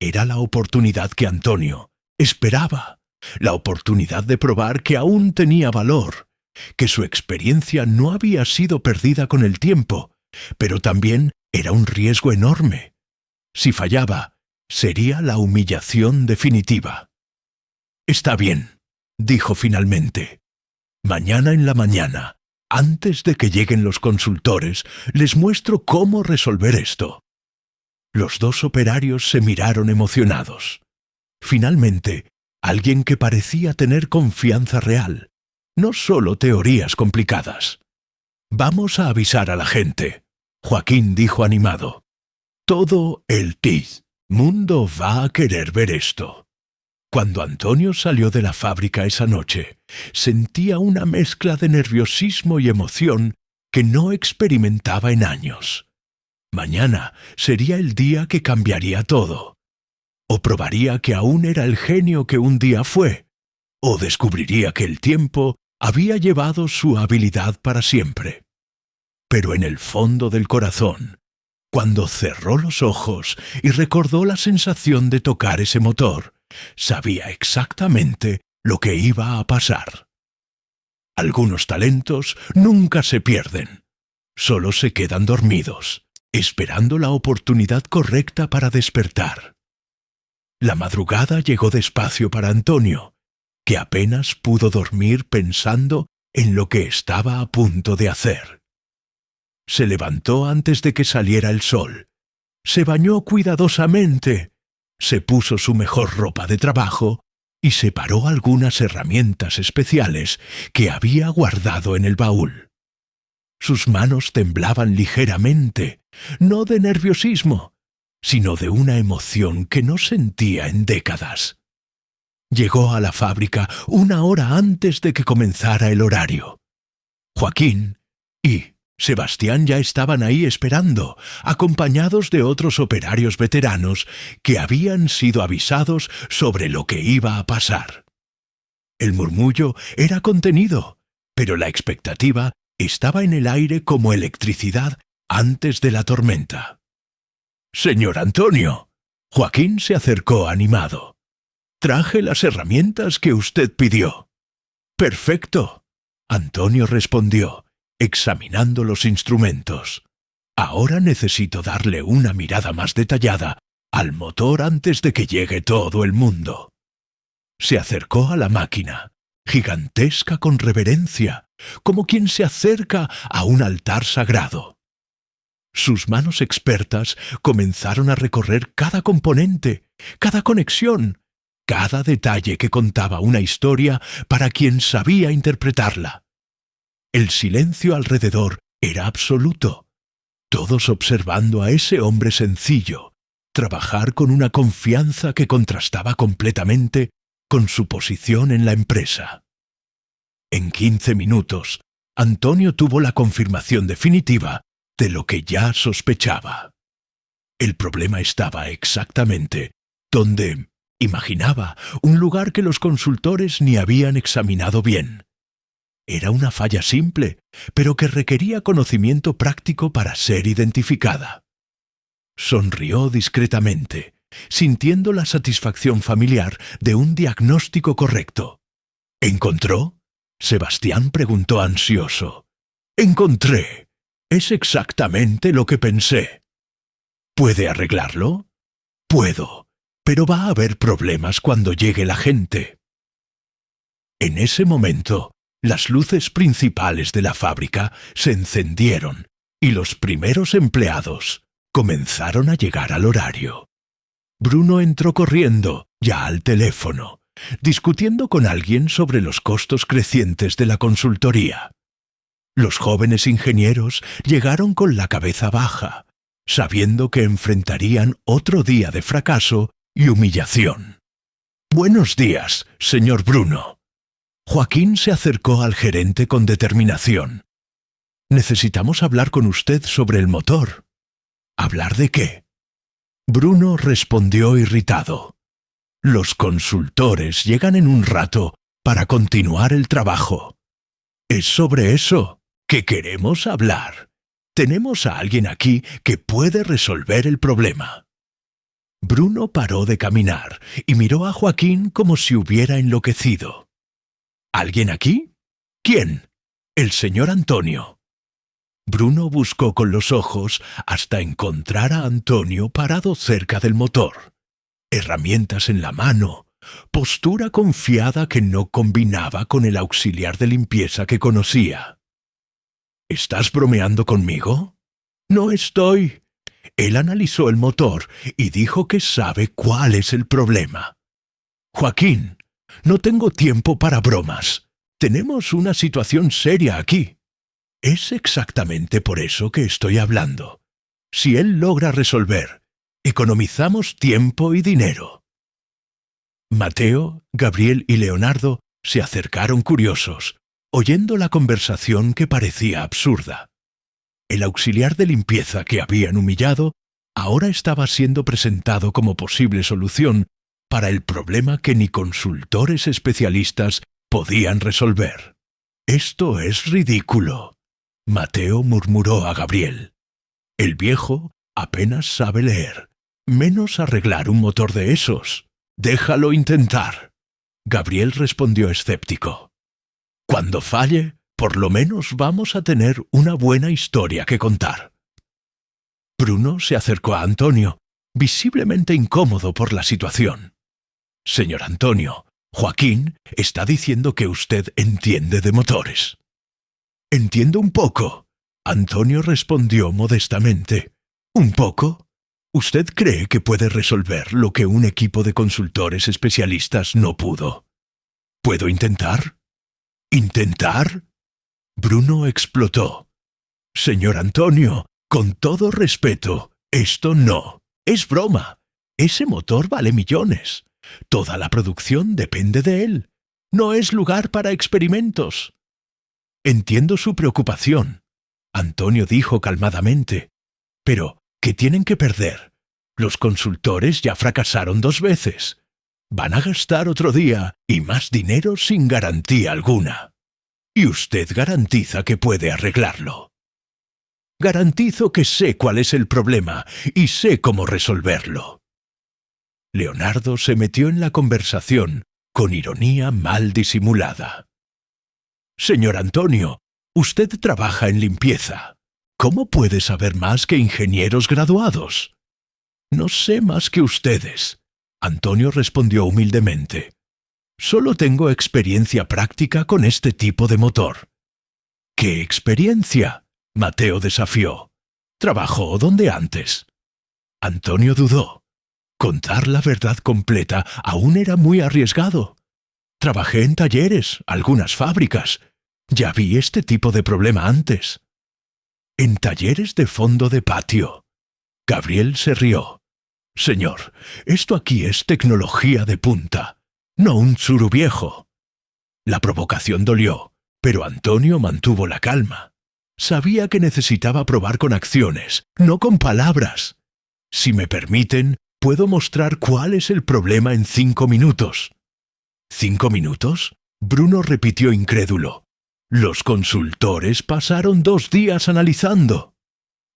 Era la oportunidad que Antonio esperaba, la oportunidad de probar que aún tenía valor, que su experiencia no había sido perdida con el tiempo, pero también era un riesgo enorme. Si fallaba, sería la humillación definitiva. Está bien, dijo finalmente. Mañana en la mañana, antes de que lleguen los consultores, les muestro cómo resolver esto. Los dos operarios se miraron emocionados. Finalmente, alguien que parecía tener confianza real, no solo teorías complicadas. Vamos a avisar a la gente, Joaquín dijo animado. Todo el mundo va a querer ver esto. Cuando Antonio salió de la fábrica esa noche, sentía una mezcla de nerviosismo y emoción que no experimentaba en años. Mañana sería el día que cambiaría todo. O probaría que aún era el genio que un día fue, o descubriría que el tiempo había llevado su habilidad para siempre. Pero en el fondo del corazón, cuando cerró los ojos y recordó la sensación de tocar ese motor, sabía exactamente lo que iba a pasar. Algunos talentos nunca se pierden, solo se quedan dormidos, esperando la oportunidad correcta para despertar. La madrugada llegó despacio para Antonio, que apenas pudo dormir pensando en lo que estaba a punto de hacer. Se levantó antes de que saliera el sol, se bañó cuidadosamente, se puso su mejor ropa de trabajo y separó algunas herramientas especiales que había guardado en el baúl. Sus manos temblaban ligeramente, no de nerviosismo, sino de una emoción que no sentía en décadas. Llegó a la fábrica 1 hora antes de que comenzara el horario. Joaquín y Sebastián ya estaban ahí esperando, acompañados de otros operarios veteranos que habían sido avisados sobre lo que iba a pasar. El murmullo era contenido, pero la expectativa estaba en el aire como electricidad antes de la tormenta. «Señor Antonio», Joaquín se acercó animado. «Traje las herramientas que usted pidió». «Perfecto», Antonio respondió, examinando los instrumentos. «Ahora necesito darle una mirada más detallada al motor antes de que llegue todo el mundo». Se acercó a la máquina, gigantesca con reverencia, como quien se acerca a un altar sagrado. Sus manos expertas comenzaron a recorrer cada componente, cada conexión, cada detalle que contaba una historia para quien sabía interpretarla. El silencio alrededor era absoluto, todos observando a ese hombre sencillo trabajar con una confianza que contrastaba completamente con su posición en la empresa. En 15 minutos, Antonio tuvo la confirmación definitiva de lo que ya sospechaba. El problema estaba exactamente donde imaginaba, un lugar que los consultores ni habían examinado bien. Era una falla simple, pero que requería conocimiento práctico para ser identificada. Sonrió discretamente, sintiendo la satisfacción familiar de un diagnóstico correcto. ¿Encontró? Sebastián preguntó ansioso. «Encontré. Es exactamente lo que pensé». «¿Puede arreglarlo?» «Puedo, pero va a haber problemas cuando llegue la gente». En ese momento, las luces principales de la fábrica se encendieron y los primeros empleados comenzaron a llegar al horario. Bruno entró corriendo, ya al teléfono, discutiendo con alguien sobre los costos crecientes de la consultoría. Los jóvenes ingenieros llegaron con la cabeza baja, sabiendo que enfrentarían otro día de fracaso y humillación. «Buenos días, señor Bruno». Joaquín se acercó al gerente con determinación. «Necesitamos hablar con usted sobre el motor». «¿Hablar de qué?» Bruno respondió irritado. «Los consultores llegan en un rato para continuar el trabajo. Es sobre eso que queremos hablar. Tenemos a alguien aquí que puede resolver el problema». Bruno paró de caminar y miró a Joaquín como si hubiera enloquecido. «¿Alguien aquí? ¿Quién?» «El señor Antonio». Bruno buscó con los ojos hasta encontrar a Antonio parado cerca del motor. Herramientas en la mano, postura confiada que no combinaba con el auxiliar de limpieza que conocía. «¿Estás bromeando conmigo?» «No estoy». Él analizó el motor y dijo que sabe cuál es el problema. «Joaquín, no tengo tiempo para bromas. Tenemos una situación seria aquí». «Es exactamente por eso que estoy hablando. Si él logra resolver, economizamos tiempo y dinero». Mateo, Gabriel y Leonardo se acercaron curiosos, oyendo la conversación que parecía absurda. El auxiliar de limpieza que habían humillado ahora estaba siendo presentado como posible solución para el problema que ni consultores especialistas podían resolver. «Esto es ridículo», Mateo murmuró a Gabriel. «El viejo apenas sabe leer, menos arreglar un motor de esos. Déjalo intentar». Gabriel respondió escéptico. «Cuando falle, por lo menos vamos a tener una buena historia que contar». Bruno se acercó a Antonio, visiblemente incómodo por la situación. «Señor Antonio, Joaquín está diciendo que usted entiende de motores». «Entiendo un poco», Antonio respondió modestamente. «¿Un poco? ¿Usted cree que puede resolver lo que un equipo de consultores especialistas no pudo? ¿Puedo intentar?» «¿Intentar?» Bruno explotó. «Señor Antonio, con todo respeto, esto no. Es broma. Ese motor vale millones. Toda la producción depende de él. No es lugar para experimentos. Entiendo su preocupación, Antonio dijo calmadamente. Pero, ¿qué tienen que perder? Los consultores ya fracasaron 2 veces. Van a gastar otro día y más dinero sin garantía alguna. Y usted garantiza que puede arreglarlo. Garantizo que sé cuál es el problema y sé cómo resolverlo. Leonardo se metió en la conversación con ironía mal disimulada. Señor Antonio, usted trabaja en limpieza. ¿Cómo puede saber más que ingenieros graduados? No sé más que ustedes, Antonio respondió humildemente. Solo tengo experiencia práctica con este tipo de motor. ¿Qué experiencia? Mateo desafió. ¿Trabajó donde antes? Antonio dudó. Contar la verdad completa aún era muy arriesgado. Trabajé en talleres, algunas fábricas. Ya vi este tipo de problema antes. En talleres de fondo de patio. Gabriel se rió. Señor, esto aquí es tecnología de punta, no un suru viejo. La provocación dolió, pero Antonio mantuvo la calma. Sabía que necesitaba probar con acciones, no con palabras. Si me permiten, puedo mostrar cuál es el problema en 5 minutos. ¿5 minutos? Bruno repitió incrédulo. Los consultores pasaron 2 días analizando.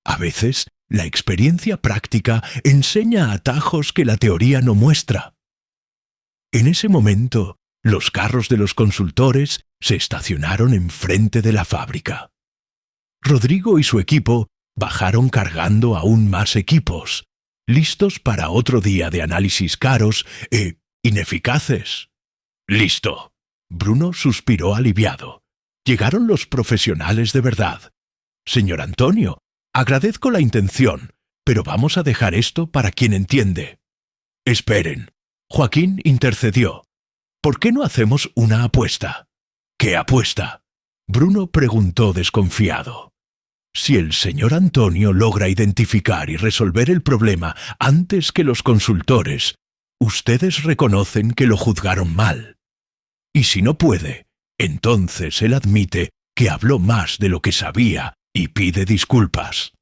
A veces, la experiencia práctica enseña atajos que la teoría no muestra. En ese momento, los carros de los consultores se estacionaron enfrente de la fábrica. Rodrigo y su equipo bajaron cargando aún más equipos, listos para otro día de análisis caros e ineficaces. «Listo». Bruno suspiró aliviado. Llegaron los profesionales de verdad. «Señor Antonio, agradezco la intención, pero vamos a dejar esto para quien entiende». «Esperen». Joaquín intercedió. «¿Por qué no hacemos una apuesta?» «¿Qué apuesta?». Bruno preguntó desconfiado. «Si el señor Antonio logra identificar y resolver el problema antes que los consultores, ustedes reconocen que lo juzgaron mal. Y si no puede, entonces él admite que habló más de lo que sabía y pide disculpas».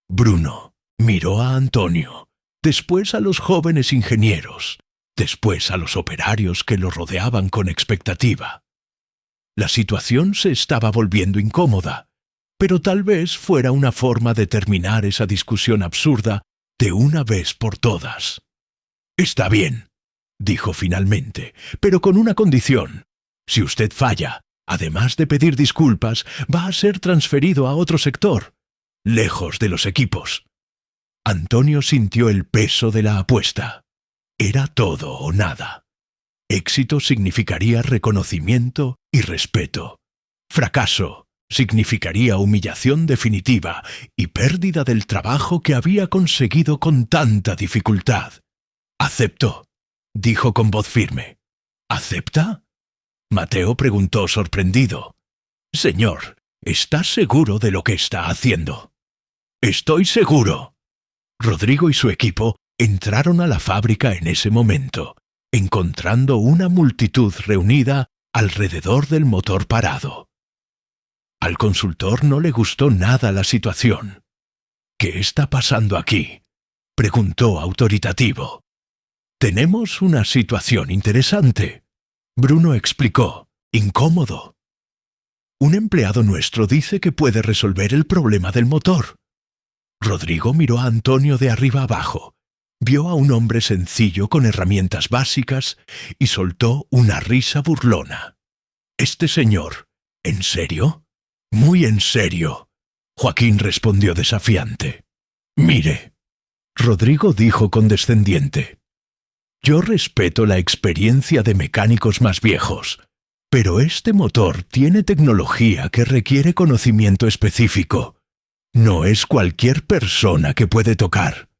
Bruno miró a Antonio, después a los jóvenes ingenieros, después a los operarios que lo rodeaban con expectativa. La situación se estaba volviendo incómoda, pero tal vez fuera una forma de terminar esa discusión absurda de una vez por todas. «Está bien», dijo finalmente, «pero con una condición. Si usted falla, además de pedir disculpas, va a ser transferido a otro sector, lejos de los equipos». Antonio sintió el peso de la apuesta. Era todo o nada. Éxito significaría reconocimiento y respeto. Fracaso significaría humillación definitiva y pérdida del trabajo que había conseguido con tanta dificultad. «Acepto», dijo con voz firme. «¿Acepta?». Mateo preguntó sorprendido. «Señor, ¿está seguro de lo que está haciendo?». «Estoy seguro». Rodrigo y su equipo entraron a la fábrica en ese momento, encontrando una multitud reunida alrededor del motor parado. Al consultor no le gustó nada la situación. «¿Qué está pasando aquí?», preguntó autoritativo. «Tenemos una situación interesante», Bruno explicó, incómodo. «Un empleado nuestro dice que puede resolver el problema del motor». Rodrigo miró a Antonio de arriba abajo, vio a un hombre sencillo con herramientas básicas y soltó una risa burlona. «¿Este señor? ¿En serio?». «Muy en serio», Joaquín respondió desafiante. «Mire», Rodrigo dijo condescendiente. «Yo respeto la experiencia de mecánicos más viejos, pero este motor tiene tecnología que requiere conocimiento específico. No es cualquier persona que puede tocar».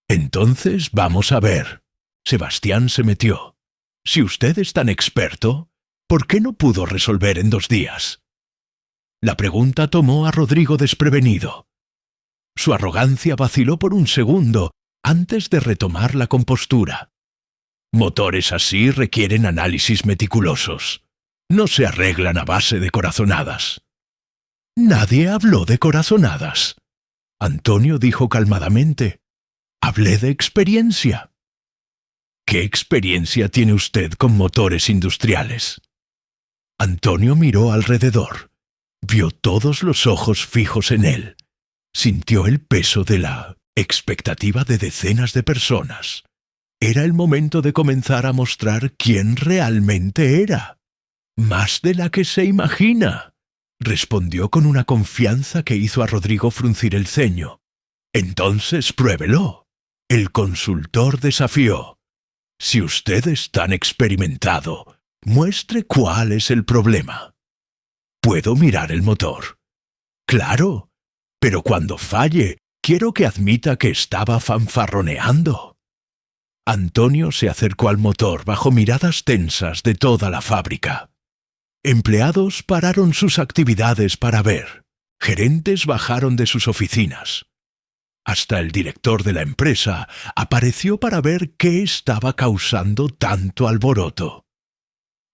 «Entonces vamos a ver». Sebastián se metió. «Si usted es tan experto, ¿por qué no pudo resolver en 2 días?». La pregunta tomó a Rodrigo desprevenido. Su arrogancia vaciló por un segundo antes de retomar la compostura. Motores así requieren análisis meticulosos. No se arreglan a base de corazonadas. Nadie habló de corazonadas. Antonio dijo calmadamente: hablé de experiencia. ¿Qué experiencia tiene usted con motores industriales? Antonio miró alrededor. Vio todos los ojos fijos en él. Sintió el peso de la expectativa de decenas de personas. Era el momento de comenzar a mostrar quién realmente era. Más de la que se imagina, respondió con una confianza que hizo a Rodrigo fruncir el ceño. Entonces pruébelo. El consultor desafió. Si usted es tan experimentado, muestre cuál es el problema. ¿Puedo mirar el motor? Claro, pero cuando falle, quiero que admita que estaba fanfarroneando. Antonio se acercó al motor bajo miradas tensas de toda la fábrica. Empleados pararon sus actividades para ver. Gerentes bajaron de sus oficinas. Hasta el director de la empresa apareció para ver qué estaba causando tanto alboroto.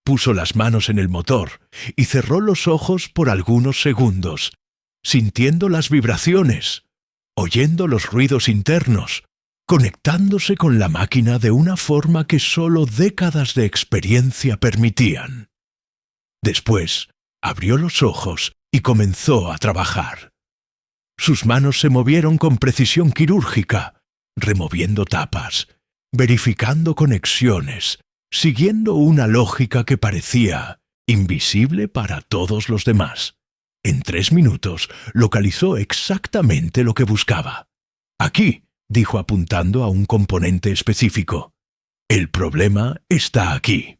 Puso las manos en el motor y cerró los ojos por algunos segundos, sintiendo las vibraciones, oyendo los ruidos internos, conectándose con la máquina de una forma que solo décadas de experiencia permitían. Después, abrió los ojos y comenzó a trabajar. Sus manos se movieron con precisión quirúrgica, removiendo tapas, verificando conexiones, siguiendo una lógica que parecía invisible para todos los demás. En 3 minutos localizó exactamente lo que buscaba. Aquí, dijo apuntando a un componente específico. El problema está aquí.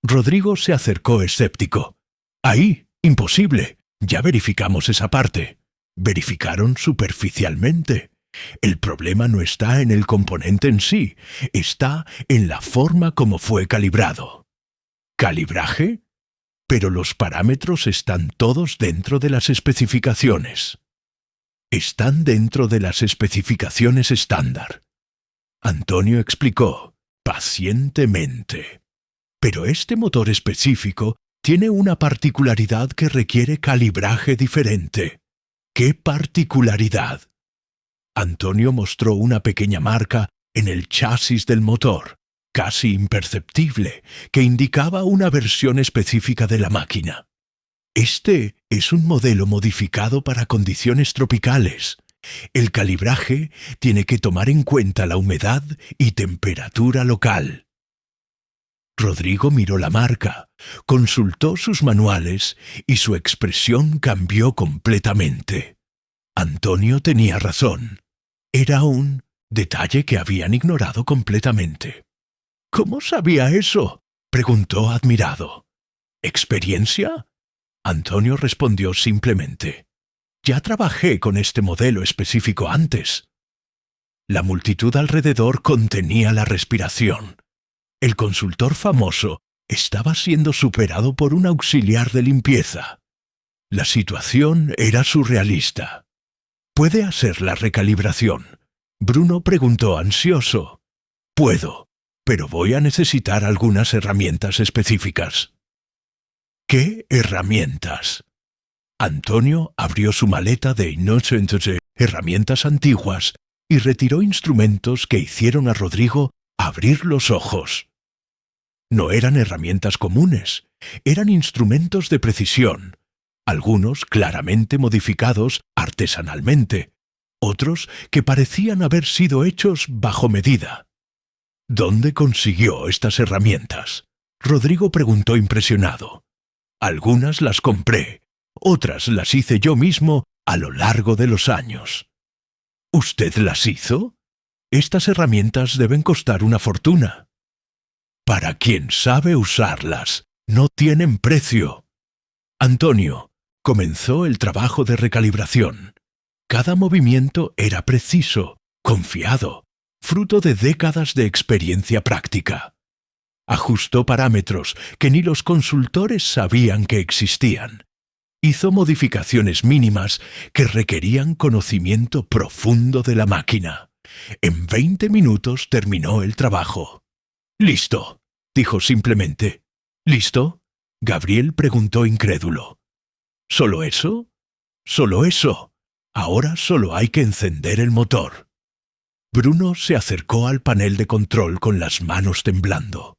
Rodrigo se acercó escéptico. Ahí, imposible. Ya verificamos esa parte. Verificaron superficialmente. El problema no está en el componente en sí, está en la forma como fue calibrado. ¿Calibraje? Pero los parámetros están todos dentro de las especificaciones. Están dentro de las especificaciones estándar. Antonio explicó, pacientemente. Pero este motor específico tiene una particularidad que requiere calibraje diferente. ¿Qué particularidad? Antonio mostró una pequeña marca en el chasis del motor, casi imperceptible, que indicaba una versión específica de la máquina. Este es un modelo modificado para condiciones tropicales. El calibraje tiene que tomar en cuenta la humedad y temperatura local. Rodrigo miró la marca, consultó sus manuales y su expresión cambió completamente. Antonio tenía razón. Era un detalle que habían ignorado completamente. ¿Cómo sabía eso?, preguntó admirado. ¿Experiencia? Antonio respondió simplemente. Ya trabajé con este modelo específico antes. La multitud alrededor contenía la respiración. El consultor famoso estaba siendo superado por un auxiliar de limpieza. La situación era surrealista. ¿Puede hacer la recalibración?, Bruno preguntó ansioso. Puedo, pero voy a necesitar algunas herramientas específicas. ¿Qué herramientas? Antonio abrió su maleta de inocentes herramientas antiguas y retiró instrumentos que hicieron a Rodrigo abrir los ojos. No eran herramientas comunes, eran instrumentos de precisión, algunos claramente modificados artesanalmente, otros que parecían haber sido hechos bajo medida. ¿Dónde consiguió estas herramientas?, Rodrigo preguntó impresionado. Algunas las compré, otras las hice yo mismo a lo largo de los años. ¿Usted las hizo? Estas herramientas deben costar una fortuna. Para quien sabe usarlas, no tienen precio. Antonio comenzó el trabajo de recalibración. Cada movimiento era preciso, confiado, fruto de décadas de experiencia práctica. Ajustó parámetros que ni los consultores sabían que existían. Hizo modificaciones mínimas que requerían conocimiento profundo de la máquina, En 20 minutos terminó el trabajo. «Listo», dijo simplemente. «¿Listo?», Gabriel preguntó incrédulo. «¿Solo eso?». «Solo eso. Ahora solo hay que encender el motor». Bruno se acercó al panel de control con las manos temblando.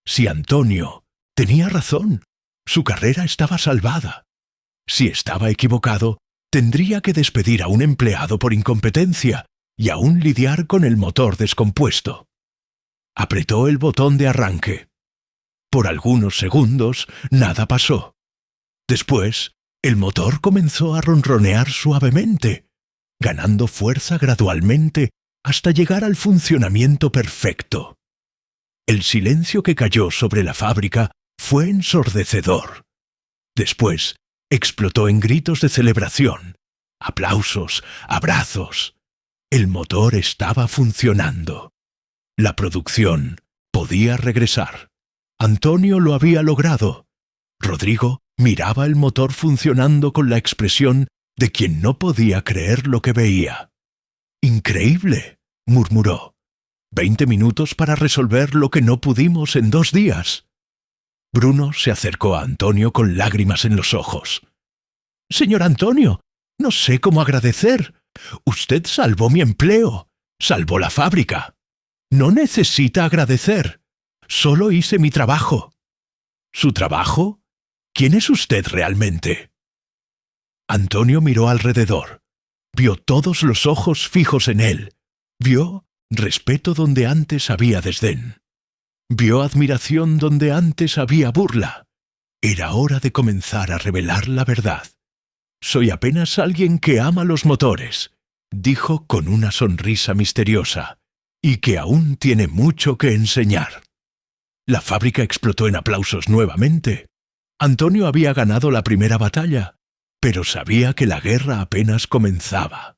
Si Antonio tenía razón, su carrera estaba salvada. Si estaba equivocado, tendría que despedir a un empleado por incompetencia y aún lidiar con el motor descompuesto. Apretó el botón de arranque. Por algunos segundos nada pasó. Después, el motor comenzó a ronronear suavemente, ganando fuerza gradualmente hasta llegar al funcionamiento perfecto. El silencio que cayó sobre la fábrica fue ensordecedor. Después, explotó en gritos de celebración, aplausos, abrazos. El motor estaba funcionando. La producción podía regresar. Antonio lo había logrado. Rodrigo miraba el motor funcionando con la expresión de quien no podía creer lo que veía. «Increíble», murmuró. «20 minutos para resolver lo que no pudimos en 2 días». Bruno se acercó a Antonio con lágrimas en los ojos. «Señor Antonio, no sé cómo agradecer. Usted salvó mi empleo, salvó la fábrica. No necesita agradecer. Solo hice mi trabajo». «¿Su trabajo? ¿Quién es usted realmente?». Antonio miró alrededor. Vio todos los ojos fijos en él. Vio respeto donde antes había desdén. Vio admiración donde antes había burla. Era hora de comenzar a revelar la verdad. «Soy apenas alguien que ama los motores», dijo con una sonrisa misteriosa, «y que aún tiene mucho que enseñar». La fábrica explotó en aplausos nuevamente. Antonio había ganado la primera batalla, pero sabía que la guerra apenas comenzaba.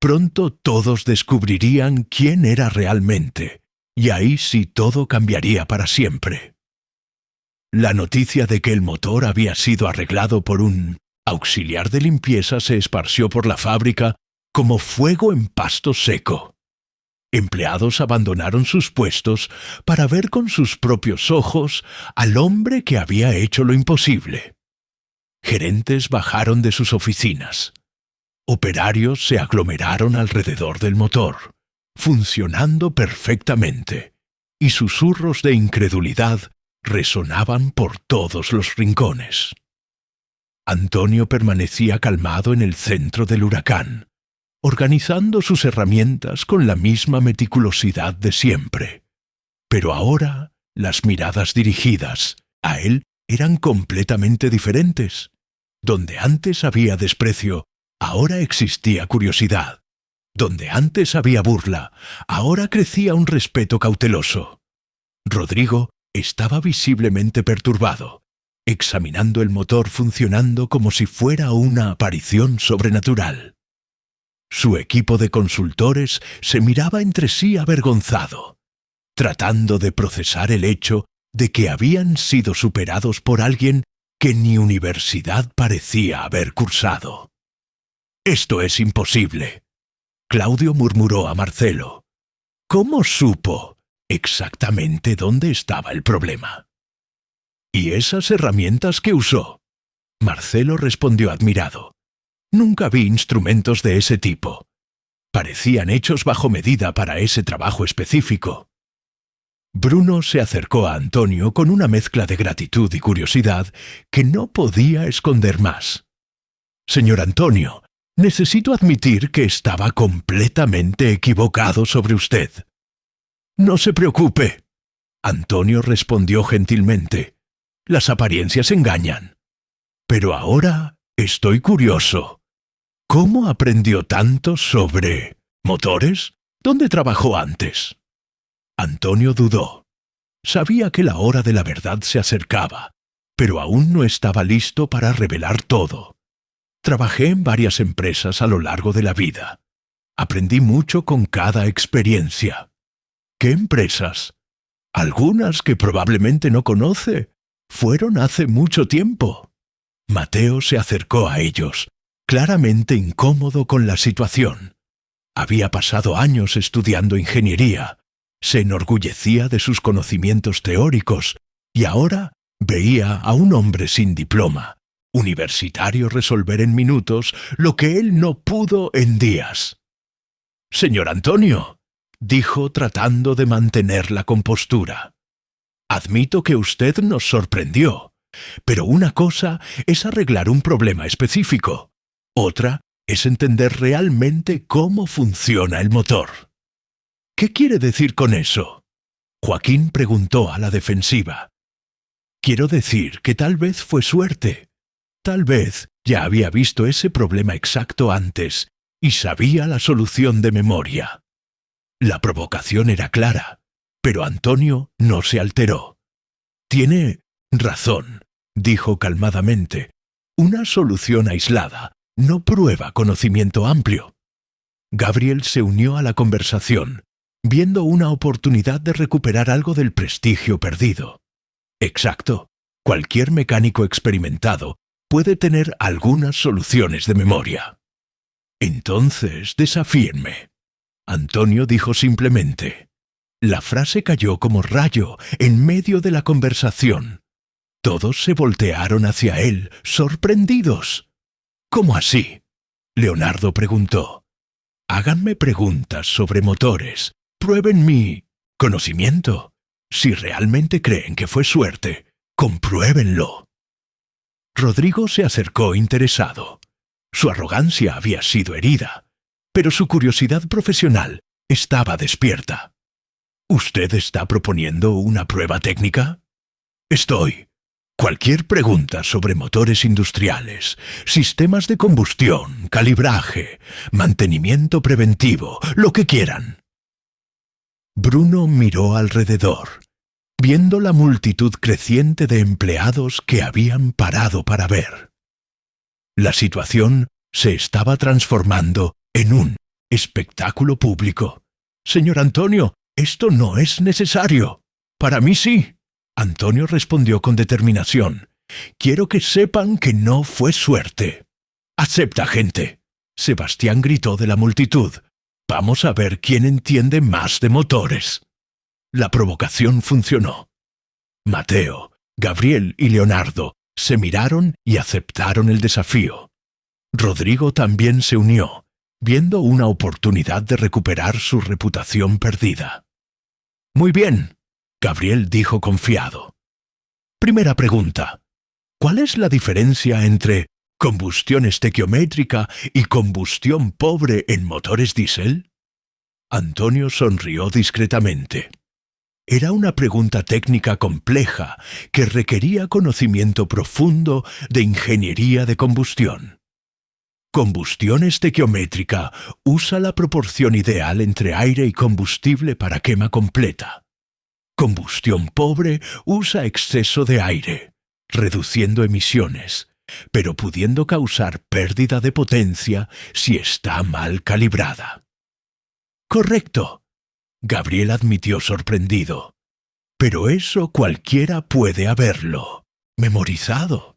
Pronto todos descubrirían quién era realmente, y ahí sí todo cambiaría para siempre. La noticia de que el motor había sido arreglado por un auxiliar de limpieza se esparció por la fábrica como fuego en pasto seco. Empleados abandonaron sus puestos para ver con sus propios ojos al hombre que había hecho lo imposible. Gerentes bajaron de sus oficinas. Operarios se aglomeraron alrededor del motor, funcionando perfectamente, y susurros de incredulidad resonaban por todos los rincones. Antonio permanecía calmado en el centro del huracán, organizando sus herramientas con la misma meticulosidad de siempre. Pero ahora las miradas dirigidas a él eran completamente diferentes. Donde antes había desprecio, ahora existía curiosidad. Donde antes había burla, ahora crecía un respeto cauteloso. Rodrigo estaba visiblemente perturbado, examinando el motor funcionando como si fuera una aparición sobrenatural. Su equipo de consultores se miraba entre sí avergonzado, tratando de procesar el hecho de que habían sido superados por alguien que ni universidad parecía haber cursado. «Esto es imposible», Claudio murmuró a Marcelo. «¿Cómo supo exactamente dónde estaba el problema?». «¿Y esas herramientas que usó?». Marcelo respondió admirado. «Nunca vi instrumentos de ese tipo. Parecían hechos bajo medida para ese trabajo específico». Bruno se acercó a Antonio con una mezcla de gratitud y curiosidad que no podía esconder más. «Señor Antonio, necesito admitir que estaba completamente equivocado sobre usted». «No se preocupe», Antonio respondió gentilmente. «Las apariencias engañan. Pero ahora estoy curioso. ¿Cómo aprendió tanto sobre motores? ¿Dónde trabajó antes?». Antonio dudó. Sabía que la hora de la verdad se acercaba, pero aún no estaba listo para revelar todo. «Trabajé en varias empresas a lo largo de la vida. Aprendí mucho con cada experiencia». «¿Qué empresas?». «Algunas que probablemente no conoce. Fueron hace mucho tiempo». Mateo se acercó a ellos, claramente incómodo con la situación. Había pasado años estudiando ingeniería, se enorgullecía de sus conocimientos teóricos y ahora veía a un hombre sin diploma, universitario, resolver en minutos lo que él no pudo en días. «Señor Antonio», dijo tratando de mantener la compostura, «admito que usted nos sorprendió, pero una cosa es arreglar un problema específico, otra es entender realmente cómo funciona el motor». «¿Qué quiere decir con eso?», Joaquín preguntó a la defensiva. «Quiero decir que tal vez fue suerte. Tal vez ya había visto ese problema exacto antes y sabía la solución de memoria». La provocación era clara, pero Antonio no se alteró. «Tiene razón», dijo calmadamente. «Una solución aislada no prueba conocimiento amplio». Gabriel se unió a la conversación, viendo una oportunidad de recuperar algo del prestigio perdido. Exacto, cualquier mecánico experimentado puede tener algunas soluciones de memoria. «Entonces, desafíenme», Antonio dijo simplemente. La frase cayó como rayo en medio de la conversación. Todos se voltearon hacia él, sorprendidos. «¿Cómo así?», Leonardo preguntó. «Háganme preguntas sobre motores. Prueben mi conocimiento. Si realmente creen que fue suerte, compruébenlo». Rodrigo se acercó interesado. Su arrogancia había sido herida, pero su curiosidad profesional estaba despierta. «¿Usted está proponiendo una prueba técnica?». «Estoy. Cualquier pregunta sobre motores industriales, sistemas de combustión, calibraje, mantenimiento preventivo, lo que quieran». Bruno miró alrededor, viendo la multitud creciente de empleados que habían parado para ver. La situación se estaba transformando en un espectáculo público. «Señor Antonio, esto no es necesario». «Para mí sí», Antonio respondió con determinación. «Quiero que sepan que no fue suerte». «Acepta, gente», Sebastián gritó de la multitud. «Vamos a ver quién entiende más de motores». La provocación funcionó. Mateo, Gabriel y Leonardo se miraron y aceptaron el desafío. Rodrigo también se unió, viendo una oportunidad de recuperar su reputación perdida. «Muy bien», Gabriel dijo confiado. «Primera pregunta. ¿Cuál es la diferencia entre combustión estequiométrica y combustión pobre en motores diésel?» Antonio sonrió discretamente. Era una pregunta técnica compleja que requería conocimiento profundo de ingeniería de combustión. Combustión estequiométrica usa la proporción ideal entre aire y combustible para quema completa. Combustión pobre usa exceso de aire, reduciendo emisiones, pero pudiendo causar pérdida de potencia si está mal calibrada. «Correcto», Gabriel admitió sorprendido. «Pero eso cualquiera puede haberlo memorizado.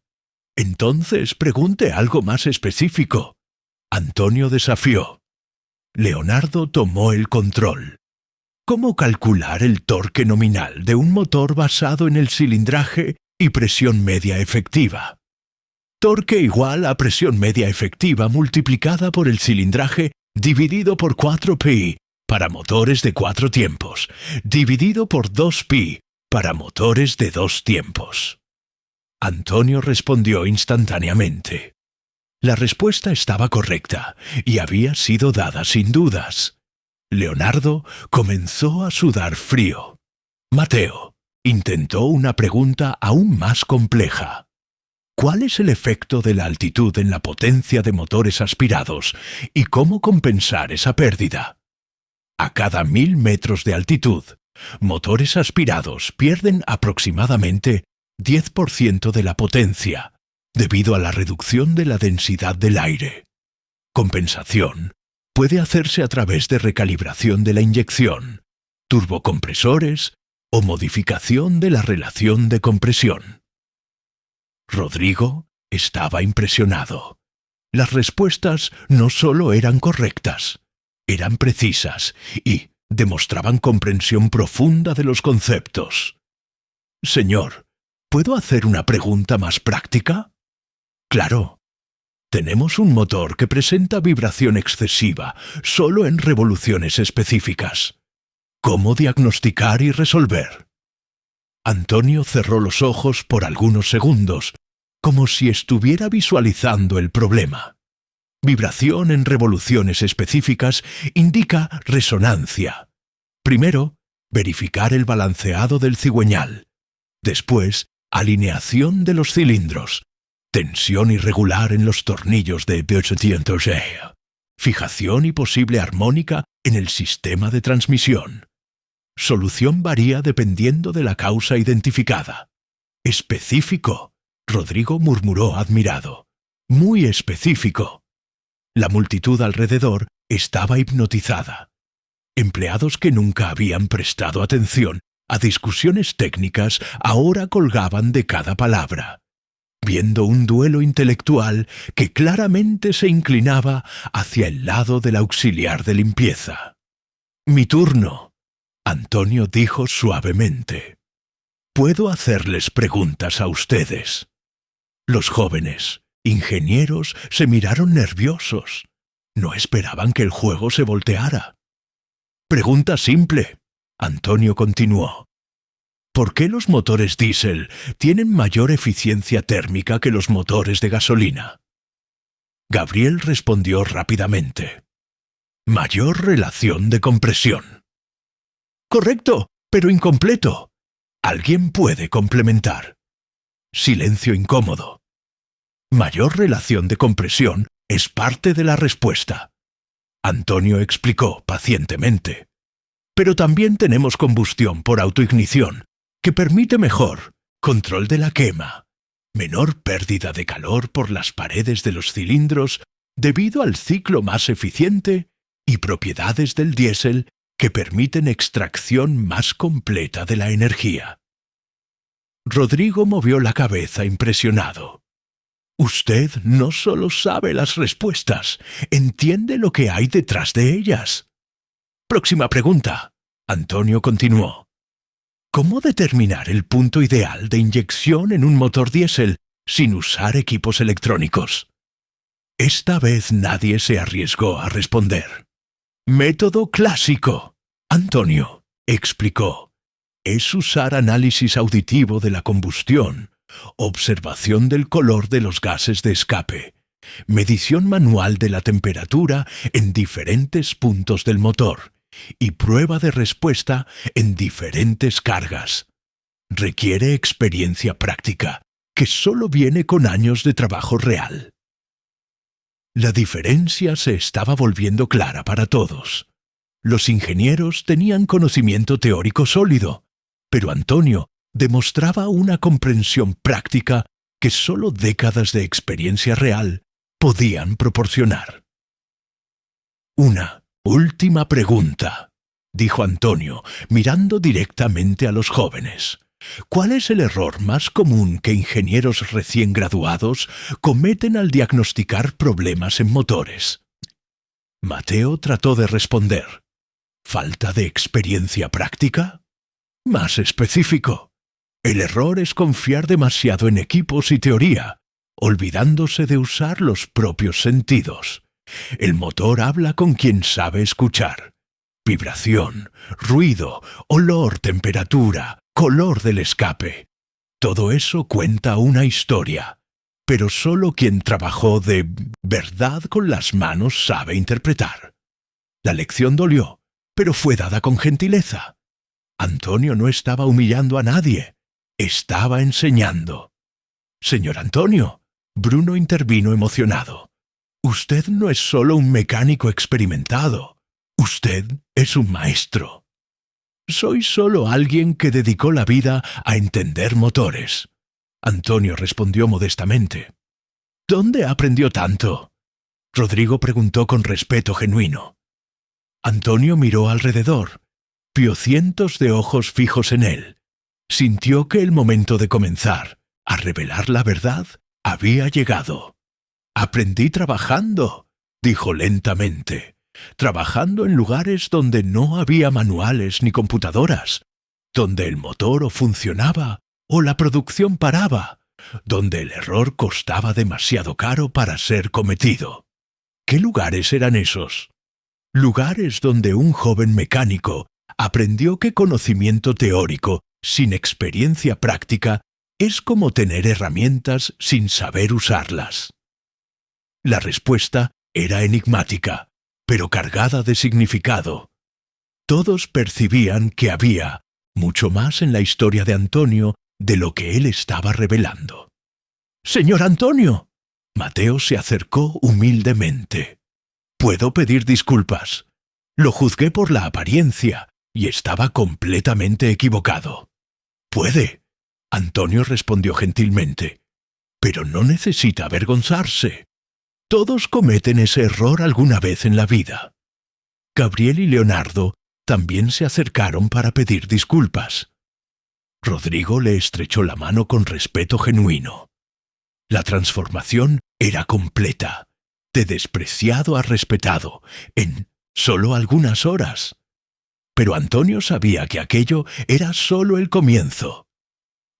Entonces pregunte algo más específico». Antonio desafió. Leonardo tomó el control. «¿Cómo calcular el torque nominal de un motor basado en el cilindraje y presión media efectiva?» «Torque igual a presión media efectiva multiplicada por el cilindraje dividido por 4pi para motores de 4 tiempos, dividido por 2pi para motores de 2 tiempos». Antonio respondió instantáneamente. La respuesta estaba correcta y había sido dada sin dudas. Leonardo comenzó a sudar frío. Mateo intentó una pregunta aún más compleja. ¿Cuál es el efecto de la altitud en la potencia de motores aspirados y cómo compensar esa pérdida? A cada 1000 metros de altitud, motores aspirados pierden aproximadamente 10% de la potencia, debido a la reducción de la densidad del aire. Compensación puede hacerse a través de recalibración de la inyección, turbocompresores o modificación de la relación de compresión. Rodrigo estaba impresionado. Las respuestas no solo eran correctas, Eran precisas y demostraban comprensión profunda de los conceptos. Señor, ¿puedo hacer una pregunta más práctica? Claro. Tenemos un motor que presenta vibración excesiva solo en revoluciones específicas. ¿Cómo diagnosticar y resolver? Antonio cerró los ojos por algunos segundos, como si estuviera visualizando el problema. Vibración en revoluciones específicas indica resonancia. Primero, verificar el balanceado del cigüeñal. Después, alineación de los cilindros. Tensión irregular en los tornillos de Berthier. Fijación y posible armónica en el sistema de transmisión. Solución varía dependiendo de la causa identificada. Específico, Rodrigo murmuró admirado. Muy específico. La multitud alrededor estaba hipnotizada. Empleados que nunca habían prestado atención a discusiones técnicas ahora colgaban de cada palabra, viendo un duelo intelectual que claramente se inclinaba hacia el lado del auxiliar de limpieza. «Mi turno», Antonio dijo suavemente. «Puedo hacerles preguntas a ustedes». Los jóvenes, ingenieros, se miraron nerviosos. No esperaban que el juego se volteara. «Pregunta simple», Antonio continuó. ¿Por qué los motores diésel tienen mayor eficiencia térmica que los motores de gasolina? Gabriel respondió rápidamente. Mayor relación de compresión. Correcto, pero incompleto. ¿Alguien puede complementar? Silencio incómodo. Mayor relación de compresión es parte de la respuesta. Antonio explicó pacientemente. Pero también tenemos combustión por autoignición, que permite mejor control de la quema, menor pérdida de calor por las paredes de los cilindros debido al ciclo más eficiente y propiedades del diésel que permiten extracción más completa de la energía. Rodrigo movió la cabeza impresionado. Usted no solo sabe las respuestas, entiende lo que hay detrás de ellas. Próxima pregunta. Antonio continuó. ¿Cómo determinar el punto ideal de inyección en un motor diésel sin usar equipos electrónicos? Esta vez nadie se arriesgó a responder. Método clásico, Antonio explicó. Es usar análisis auditivo de la combustión, observación del color de los gases de escape, medición manual de la temperatura en diferentes puntos del motor y prueba de respuesta en diferentes cargas. Requiere experiencia práctica, que solo viene con años de trabajo real. La diferencia se estaba volviendo clara para todos. Los ingenieros tenían conocimiento teórico sólido, pero Antonio demostraba una comprensión práctica que solo décadas de experiencia real podían proporcionar. Una última pregunta, dijo Antonio, mirando directamente a los jóvenes. ¿Cuál es el error más común que ingenieros recién graduados cometen al diagnosticar problemas en motores? Mateo trató de responder. ¿Falta de experiencia práctica? Más específico. El error es confiar demasiado en equipos y teoría, olvidándose de usar los propios sentidos. El motor habla con quien sabe escuchar. Vibración, ruido, olor, temperatura, color del escape. Todo eso cuenta una historia, pero solo quien trabajó de verdad con las manos sabe interpretar. La lección dolió, pero fue dada con gentileza. Antonio no estaba humillando a nadie, estaba enseñando. Señor Antonio, Bruno intervino emocionado. Usted no es solo un mecánico experimentado, usted es un maestro. Soy solo alguien que dedicó la vida a entender motores. Antonio respondió modestamente. ¿Dónde aprendió tanto? Rodrigo preguntó con respeto genuino. Antonio miró alrededor, vio cientos de ojos fijos en él. Sintió que el momento de comenzar a revelar la verdad había llegado. Aprendí trabajando, dijo lentamente, trabajando en lugares donde no había manuales ni computadoras, donde el motor o funcionaba o la producción paraba, donde el error costaba demasiado caro para ser cometido. ¿Qué lugares eran esos? Lugares donde un joven mecánico aprendió que conocimiento teórico sin experiencia práctica es como tener herramientas sin saber usarlas. La respuesta era enigmática, pero cargada de significado. Todos percibían que había mucho más en la historia de Antonio de lo que él estaba revelando. «¡Señor Antonio!». Mateo se acercó humildemente. «Puedo pedir disculpas. Lo juzgué por la apariencia y estaba completamente equivocado». «Puede», Antonio respondió gentilmente, «pero no necesita avergonzarse. Todos cometen ese error alguna vez en la vida». Gabriel y Leonardo también se acercaron para pedir disculpas. Rodrigo le estrechó la mano con respeto genuino. La transformación era completa, de despreciado a respetado, en solo algunas horas. Pero Antonio sabía que aquello era solo el comienzo.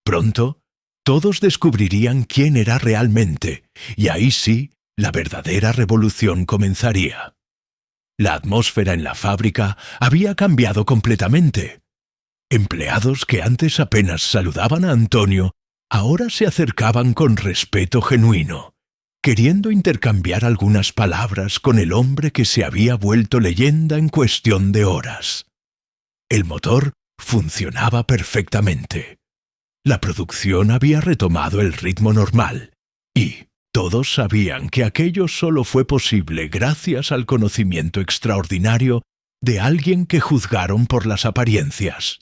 Pronto, todos descubrirían quién era realmente, y ahí sí, la verdadera revolución comenzaría. La atmósfera en la fábrica había cambiado completamente. Empleados que antes apenas saludaban a Antonio, ahora se acercaban con respeto genuino, queriendo intercambiar algunas palabras con el hombre que se había vuelto leyenda en cuestión de horas. El motor funcionaba perfectamente. La producción había retomado el ritmo normal, y todos sabían que aquello solo fue posible gracias al conocimiento extraordinario de alguien que juzgaron por las apariencias.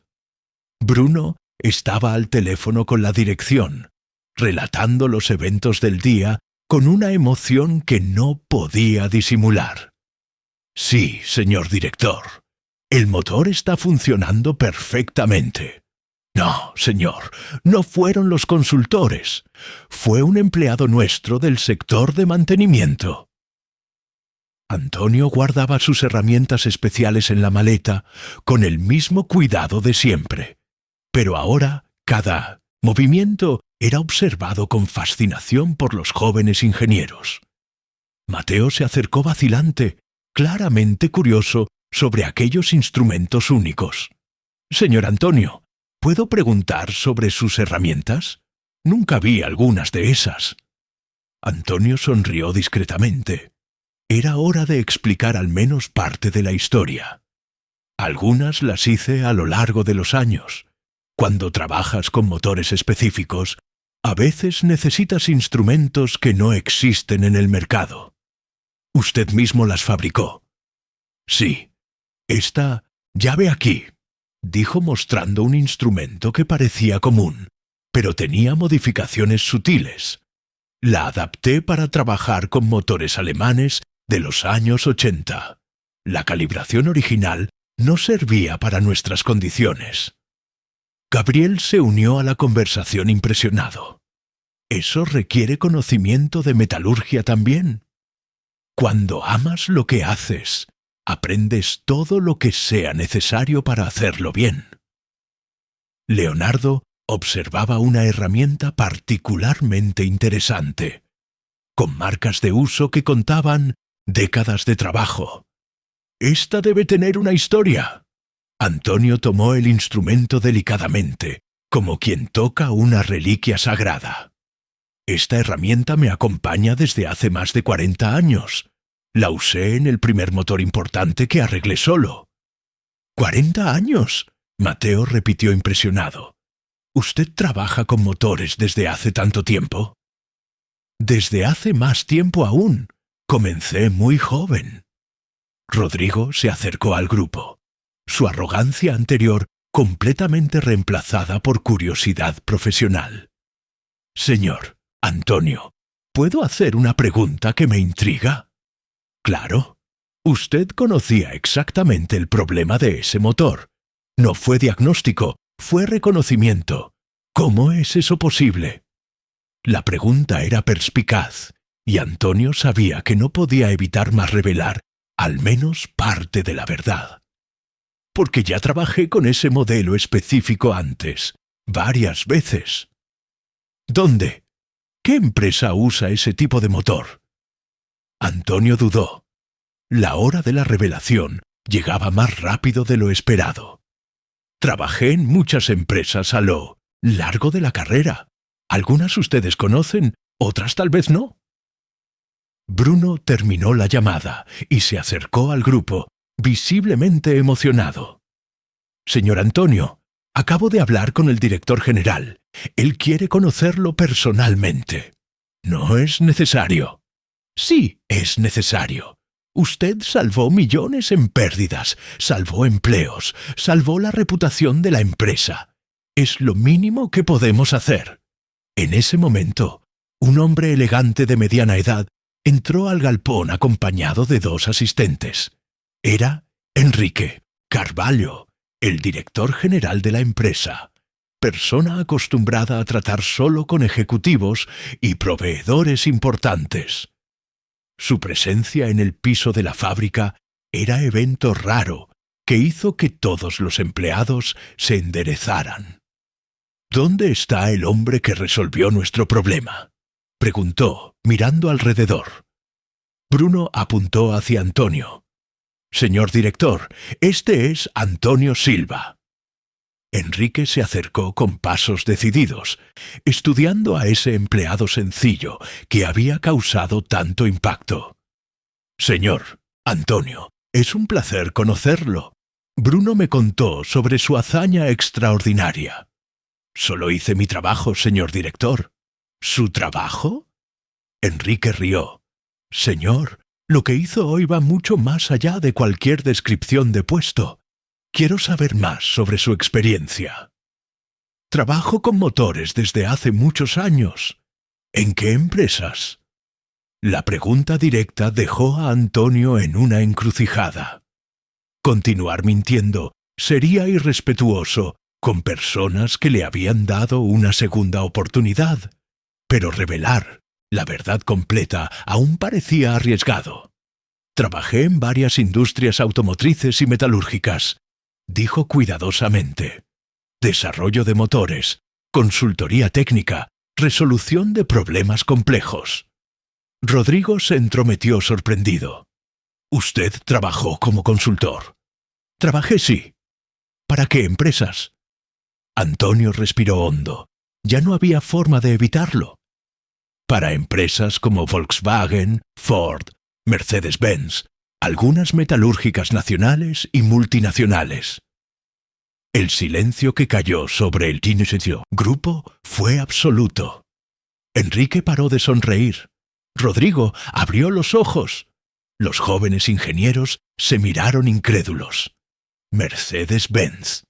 Bruno estaba al teléfono con la dirección, relatando los eventos del día con una emoción que no podía disimular. «Sí, señor director, el motor está funcionando perfectamente». «No, señor, no fueron los consultores. Fue un empleado nuestro del sector de mantenimiento». Antonio guardaba sus herramientas especiales en la maleta con el mismo cuidado de siempre. Pero ahora, cada movimiento era observado con fascinación por los jóvenes ingenieros. Mateo se acercó vacilante, claramente curioso sobre aquellos instrumentos únicos. «Señor Antonio, ¿puedo preguntar sobre sus herramientas? Nunca vi algunas de esas». Antonio sonrió discretamente. Era hora de explicar al menos parte de la historia. Algunas las hice a lo largo de los años. Cuando trabajas con motores específicos, a veces necesitas instrumentos que no existen en el mercado. Usted mismo las fabricó. «Sí, esta llave aquí», dijo mostrando un instrumento que parecía común, pero tenía modificaciones sutiles. La adapté para trabajar con motores alemanes de los años 80. La calibración original no servía para nuestras condiciones. Gabriel se unió a la conversación impresionado. «¿Eso requiere conocimiento de metalurgia también? Cuando amas lo que haces, aprendes todo lo que sea necesario para hacerlo bien». Leonardo observaba una herramienta particularmente interesante, con marcas de uso que contaban décadas de trabajo. «Esta debe tener una historia». Antonio tomó el instrumento delicadamente, como quien toca una reliquia sagrada. «Esta herramienta me acompaña desde hace más de 40 años. La usé en el primer motor importante que arreglé solo». «¿40 años?», Mateo repitió impresionado. «¿Usted trabaja con motores desde hace tanto tiempo?» «Desde hace más tiempo aún. Comencé muy joven». Rodrigo se acercó al grupo, su arrogancia anterior completamente reemplazada por curiosidad profesional. «Señor Antonio, ¿puedo hacer una pregunta que me intriga?» «Claro. Usted conocía exactamente el problema de ese motor. No fue diagnóstico, fue reconocimiento. ¿Cómo es eso posible?» La pregunta era perspicaz, y Antonio sabía que no podía evitar más revelar al menos parte de la verdad. Porque ya trabajé con ese modelo específico antes, varias veces. ¿Dónde? ¿Qué empresa usa ese tipo de motor? Antonio dudó. La hora de la revelación llegaba más rápido de lo esperado. Trabajé en muchas empresas a lo largo de la carrera. Algunas ustedes conocen, otras tal vez no. Bruno terminó la llamada y se acercó al grupo, visiblemente emocionado. Señor Antonio, acabo de hablar con el director general. Él quiere conocerlo personalmente. No es necesario. Sí, es necesario. Usted salvó millones en pérdidas, salvó empleos, salvó la reputación de la empresa. Es lo mínimo que podemos hacer. En ese momento, un hombre elegante de mediana edad entró al galpón acompañado de 2 asistentes. Era Enrique Carvalho, el director general de la empresa, persona acostumbrada a tratar solo con ejecutivos y proveedores importantes. Su presencia en el piso de la fábrica era evento raro que hizo que todos los empleados se enderezaran. ¿Dónde está el hombre que resolvió nuestro problema?, preguntó, mirando alrededor. Bruno apuntó hacia Antonio. Señor director, este es Antonio Silva. Enrique se acercó con pasos decididos, estudiando a ese empleado sencillo que había causado tanto impacto. Señor Antonio, es un placer conocerlo. Bruno me contó sobre su hazaña extraordinaria. Solo hice mi trabajo, señor director. ¿Su trabajo? Enrique rió. Señor, lo que hizo hoy va mucho más allá de cualquier descripción de puesto. Quiero saber más sobre su experiencia. Trabajo con motores desde hace muchos años. ¿En qué empresas? La pregunta directa dejó a Antonio en una encrucijada. Continuar mintiendo sería irrespetuoso con personas que le habían dado una segunda oportunidad, pero revelar la verdad completa aún parecía arriesgado. Trabajé en varias industrias automotrices y metalúrgicas, dijo cuidadosamente. Desarrollo de motores, consultoría técnica, resolución de problemas complejos. Rodrigo se entrometió sorprendido. ¿Usted trabajó como consultor? Trabajé, sí. ¿Para qué empresas? Antonio respiró hondo. Ya no había forma de evitarlo. Para empresas como Volkswagen, Ford, Mercedes-Benz, algunas metalúrgicas nacionales y multinacionales. El silencio que cayó sobre el grupo fue absoluto. Enrique paró de sonreír. Rodrigo abrió los ojos. Los jóvenes ingenieros se miraron incrédulos. Mercedes-Benz.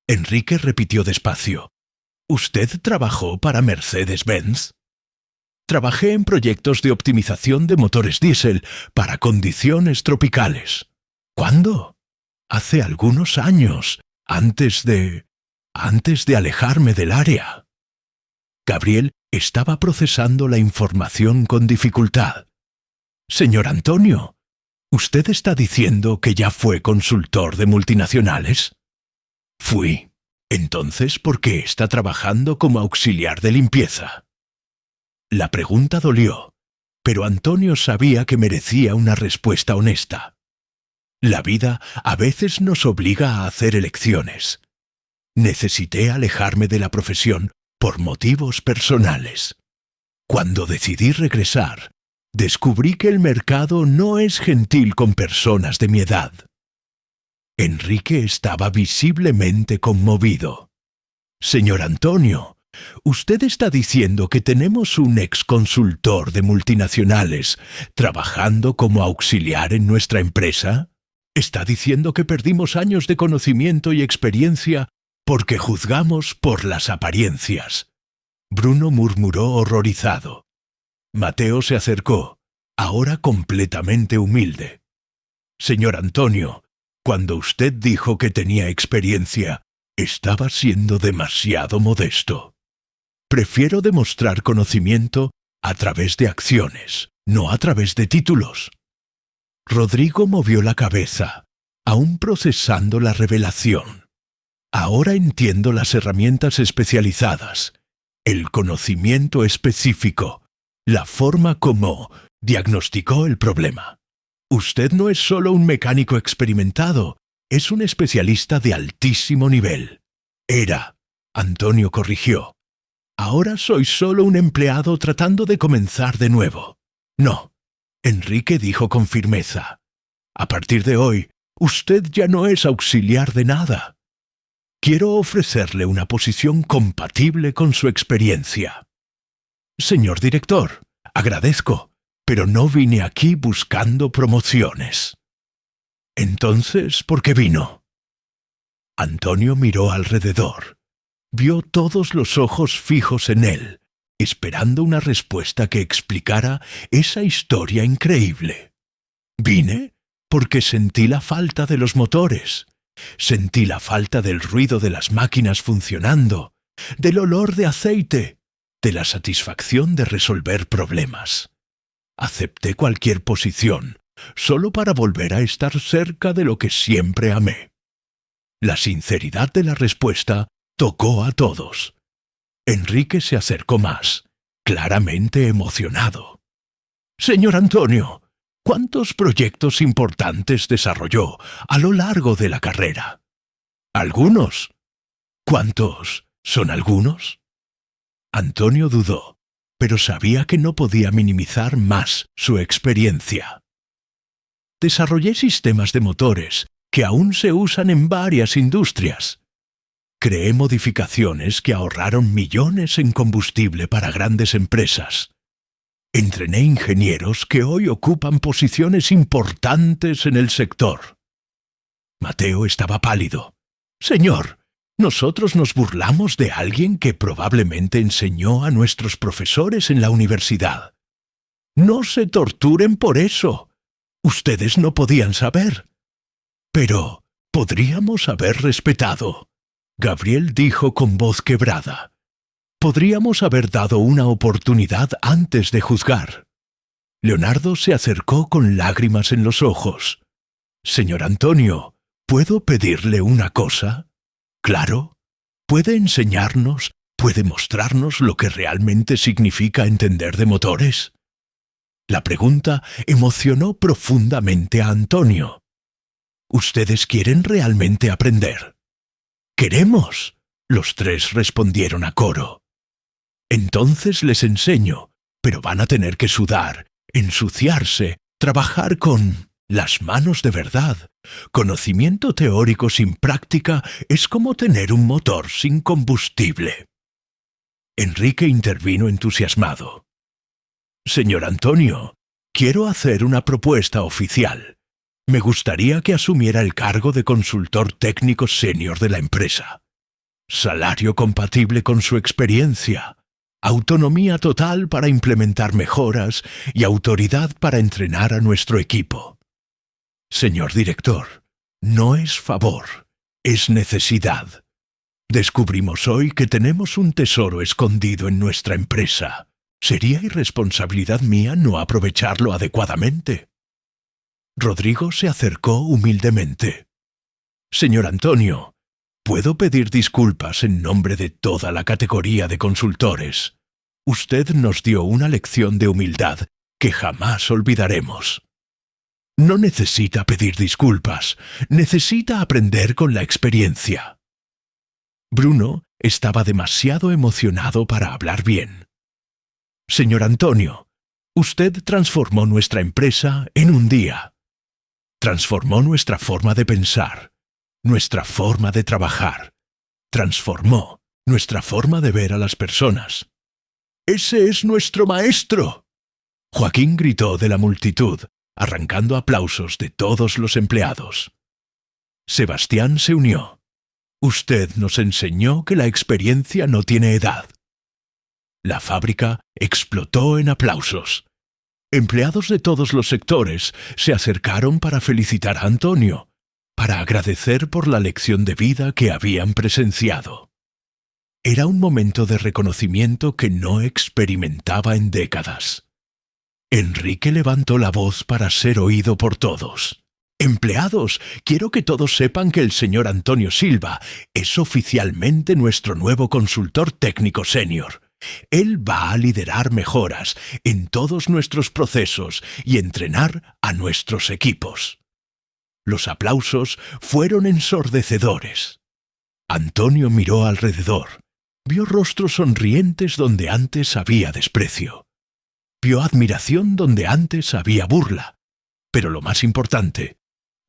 Enrique repitió despacio. ¿Usted trabajó para Mercedes-Benz? Trabajé en proyectos de optimización de motores diésel para condiciones tropicales. ¿Cuándo? Hace algunos años, antes de alejarme del área. Gabriel estaba procesando la información con dificultad. Señor Antonio, ¿usted está diciendo que ya fue consultor de multinacionales? Fui. Entonces, ¿por qué está trabajando como auxiliar de limpieza? La pregunta dolió, pero Antonio sabía que merecía una respuesta honesta. La vida a veces nos obliga a hacer elecciones. Necesité alejarme de la profesión por motivos personales. Cuando decidí regresar, descubrí que el mercado no es gentil con personas de mi edad. Enrique estaba visiblemente conmovido. Señor Antonio, ¿usted está diciendo que tenemos un exconsultor de multinacionales trabajando como auxiliar en nuestra empresa? ¿Está diciendo que perdimos años de conocimiento y experiencia porque juzgamos por las apariencias? Bruno murmuró horrorizado. Mateo se acercó, ahora completamente humilde. Señor Antonio, cuando usted dijo que tenía experiencia, estaba siendo demasiado modesto. Prefiero demostrar conocimiento a través de acciones, no a través de títulos. Rodrigo movió la cabeza, aún procesando la revelación. Ahora entiendo las herramientas especializadas, el conocimiento específico, la forma como diagnosticó el problema. Usted no es solo un mecánico experimentado, es un especialista de altísimo nivel. Era, Antonio corrigió. Ahora soy solo un empleado tratando de comenzar de nuevo. No, Enrique dijo con firmeza. A partir de hoy, usted ya no es auxiliar de nada. Quiero ofrecerle una posición compatible con su experiencia. Señor director, agradezco, pero no vine aquí buscando promociones. Entonces, ¿por qué vino? Antonio miró alrededor. Vio todos los ojos fijos en él, esperando una respuesta que explicara esa historia increíble. Vine porque sentí la falta de los motores. Sentí la falta del ruido de las máquinas funcionando, del olor de aceite, de la satisfacción de resolver problemas. Acepté cualquier posición, solo para volver a estar cerca de lo que siempre amé. La sinceridad de la respuesta tocó a todos. Enrique se acercó más, claramente emocionado. Señor Antonio, ¿cuántos proyectos importantes desarrolló a lo largo de la carrera? ¿Algunos? ¿Cuántos son algunos? Antonio dudó, pero sabía que no podía minimizar más su experiencia. Desarrollé sistemas de motores que aún se usan en varias industrias. Creé modificaciones que ahorraron millones en combustible para grandes empresas. Entrené ingenieros que hoy ocupan posiciones importantes en el sector. Mateo estaba pálido. Señor, nosotros nos burlamos de alguien que probablemente enseñó a nuestros profesores en la universidad. No se torturen por eso. Ustedes no podían saber. Pero podríamos haber respetado. Gabriel dijo con voz quebrada. Podríamos haber dado una oportunidad antes de juzgar. Leonardo se acercó con lágrimas en los ojos. Señor Antonio, ¿puedo pedirle una cosa? Claro. ¿Puede enseñarnos, puede mostrarnos lo que realmente significa entender de motores? La pregunta emocionó profundamente a Antonio. ¿Ustedes quieren realmente aprender? ¡Queremos! Los tres respondieron a coro. Entonces les enseño, pero van a tener que sudar, ensuciarse, trabajar con las manos de verdad. Conocimiento teórico sin práctica es como tener un motor sin combustible. Enrique intervino entusiasmado. Señor Antonio, quiero hacer una propuesta oficial. Me gustaría que asumiera el cargo de consultor técnico senior de la empresa. Salario compatible con su experiencia, autonomía total para implementar mejoras y autoridad para entrenar a nuestro equipo. Señor director, no es favor, es necesidad. Descubrimos hoy que tenemos un tesoro escondido en nuestra empresa. Sería irresponsabilidad mía no aprovecharlo adecuadamente. Rodrigo se acercó humildemente. Señor Antonio, ¿puedo pedir disculpas en nombre de toda la categoría de consultores? Usted nos dio una lección de humildad que jamás olvidaremos. No necesita pedir disculpas, necesita aprender con la experiencia. Bruno estaba demasiado emocionado para hablar bien. Señor Antonio, usted transformó nuestra empresa en un día. Transformó nuestra forma de pensar, nuestra forma de trabajar. Transformó nuestra forma de ver a las personas. ¡Ese es nuestro maestro!, Joaquín gritó de la multitud, arrancando aplausos de todos los empleados. Sebastián se unió. Usted nos enseñó que la experiencia no tiene edad. La fábrica explotó en aplausos. Empleados de todos los sectores se acercaron para felicitar a Antonio, para agradecer por la lección de vida que habían presenciado. Era un momento de reconocimiento que no experimentaba en décadas. Enrique levantó la voz para ser oído por todos. «Empleados, quiero que todos sepan que el señor Antonio Silva es oficialmente nuestro nuevo consultor técnico senior. Él va a liderar mejoras en todos nuestros procesos y entrenar a nuestros equipos». Los aplausos fueron ensordecedores. Antonio miró alrededor. Vio rostros sonrientes donde antes había desprecio. Vio admiración donde antes había burla. Pero lo más importante,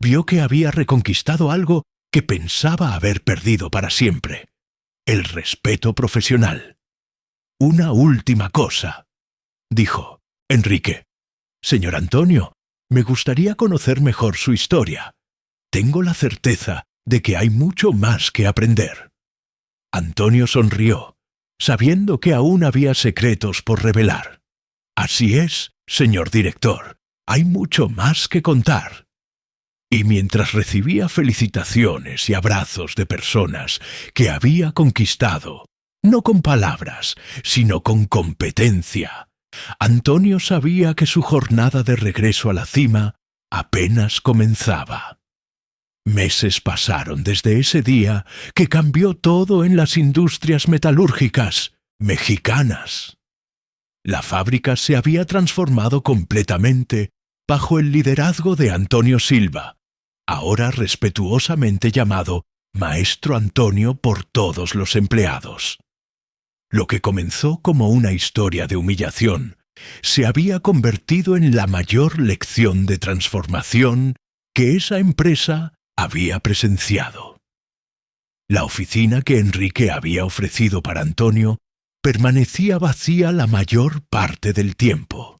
vio que había reconquistado algo que pensaba haber perdido para siempre: el respeto profesional. «Una última cosa», dijo. «Enrique, señor Antonio, me gustaría conocer mejor su historia. Tengo la certeza de que hay mucho más que aprender». Antonio sonrió, sabiendo que aún había secretos por revelar. «Así es, señor director, hay mucho más que contar». Y mientras recibía felicitaciones y abrazos de personas que había conquistado, no con palabras, sino con competencia, Antonio sabía que su jornada de regreso a la cima apenas comenzaba. Meses pasaron desde ese día que cambió todo en las industrias metalúrgicas mexicanas. La fábrica se había transformado completamente bajo el liderazgo de Antonio Silva, ahora respetuosamente llamado Maestro Antonio por todos los empleados. Lo que comenzó como una historia de humillación se había convertido en la mayor lección de transformación que esa empresa había presenciado. La oficina que Enrique había ofrecido para Antonio permanecía vacía la mayor parte del tiempo.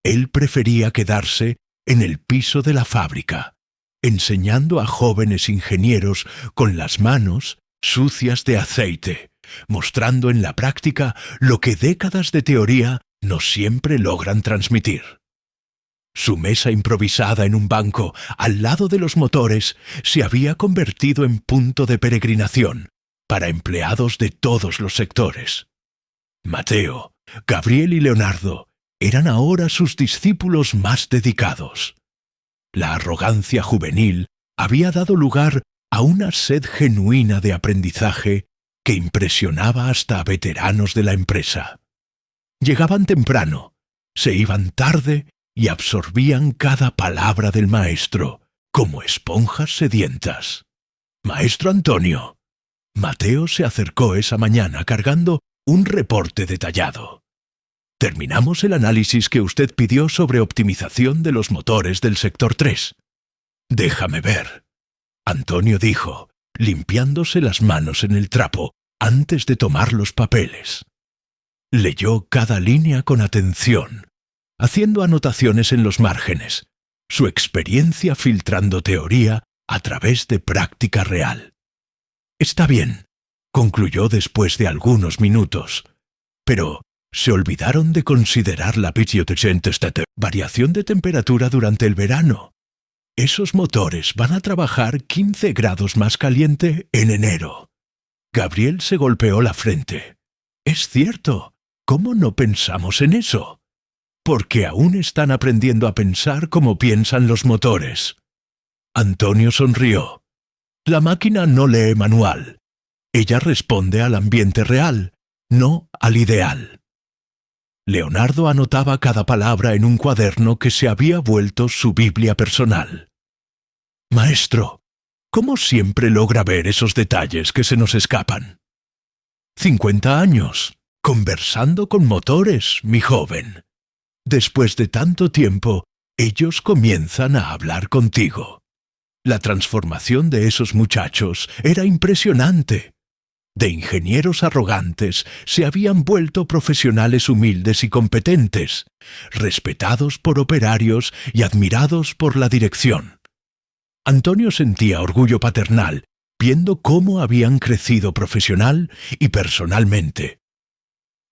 Él prefería quedarse en el piso de la fábrica, enseñando a jóvenes ingenieros con las manos sucias de aceite, mostrando en la práctica lo que décadas de teoría no siempre logran transmitir. Su mesa improvisada en un banco al lado de los motores se había convertido en punto de peregrinación para empleados de todos los sectores. Mateo, Gabriel y Leonardo eran ahora sus discípulos más dedicados. La arrogancia juvenil había dado lugar a una sed genuina de aprendizaje que impresionaba hasta a veteranos de la empresa. Llegaban temprano, se iban tarde y absorbían cada palabra del maestro, como esponjas sedientas. «Maestro Antonio». Mateo se acercó esa mañana cargando un reporte detallado. «Terminamos el análisis que usted pidió sobre optimización de los motores del sector 3. «Déjame ver», Antonio dijo, limpiándose las manos en el trapo antes de tomar los papeles. Leyó cada línea con atención, haciendo anotaciones en los márgenes, su experiencia filtrando teoría a través de práctica real. «Está bien», concluyó después de algunos minutos, «pero se olvidaron de considerar la variación de temperatura durante el verano. Esos motores van a trabajar 15 grados más caliente en enero». Gabriel se golpeó la frente. «Es cierto, ¿cómo no pensamos en eso? Porque aún están aprendiendo a pensar como piensan los motores». Antonio sonrió. «La máquina no lee manual. Ella responde al ambiente real, no al ideal». Leonardo anotaba cada palabra en un cuaderno que se había vuelto su Biblia personal. «Maestro, ¿cómo siempre logra ver esos detalles que se nos escapan?» 50 años, conversando con motores, mi joven. Después de tanto tiempo, ellos comienzan a hablar contigo. La transformación de esos muchachos era impresionante. De ingenieros arrogantes se habían vuelto profesionales humildes y competentes, respetados por operarios y admirados por la dirección. Antonio sentía orgullo paternal viendo cómo habían crecido profesional y personalmente.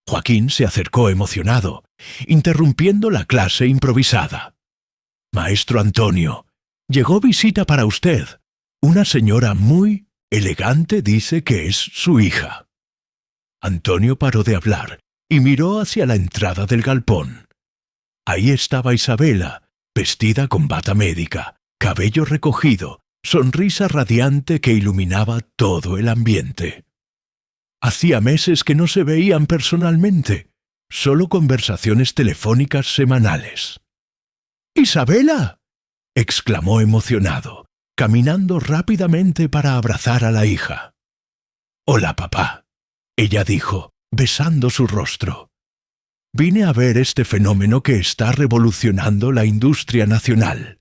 Joaquín se acercó emocionado, interrumpiendo la clase improvisada. «Maestro Antonio, llegó visita para usted. Una señora muy elegante dice que es su hija». Antonio paró de hablar y miró hacia la entrada del galpón. Ahí estaba Isabela, vestida con bata médica, cabello recogido, sonrisa radiante que iluminaba todo el ambiente. Hacía meses que no se veían personalmente, solo conversaciones telefónicas semanales. «¡Isabela!», exclamó emocionado, caminando rápidamente para abrazar a la hija. «Hola, papá», ella dijo, besando su rostro. «Vine a ver este fenómeno que está revolucionando la industria nacional».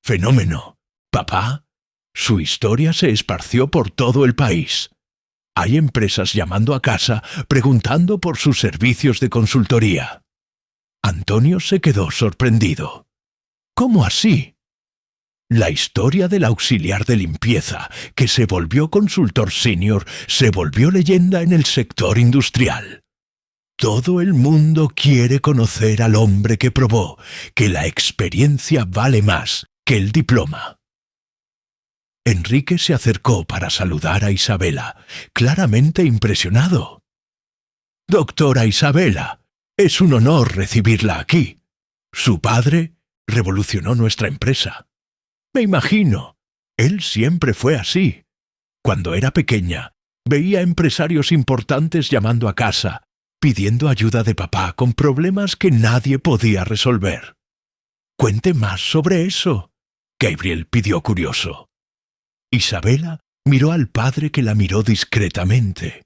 «¿Fenómeno? ¿Papá?». Su historia se esparció por todo el país. Hay empresas llamando a casa preguntando por sus servicios de consultoría. Antonio se quedó sorprendido. «¿Cómo así?». La historia del auxiliar de limpieza, que se volvió consultor senior, se volvió leyenda en el sector industrial. Todo el mundo quiere conocer al hombre que probó que la experiencia vale más que el diploma. Enrique se acercó para saludar a Isabela, claramente impresionado. «Doctora Isabela, es un honor recibirla aquí. Su padre revolucionó nuestra empresa. Me imagino, él siempre fue así. Cuando era pequeña, veía empresarios importantes llamando a casa, pidiendo ayuda de papá con problemas que nadie podía resolver. Cuente más sobre eso», Gabriel pidió curioso. Isabela miró al padre, que la miró discretamente.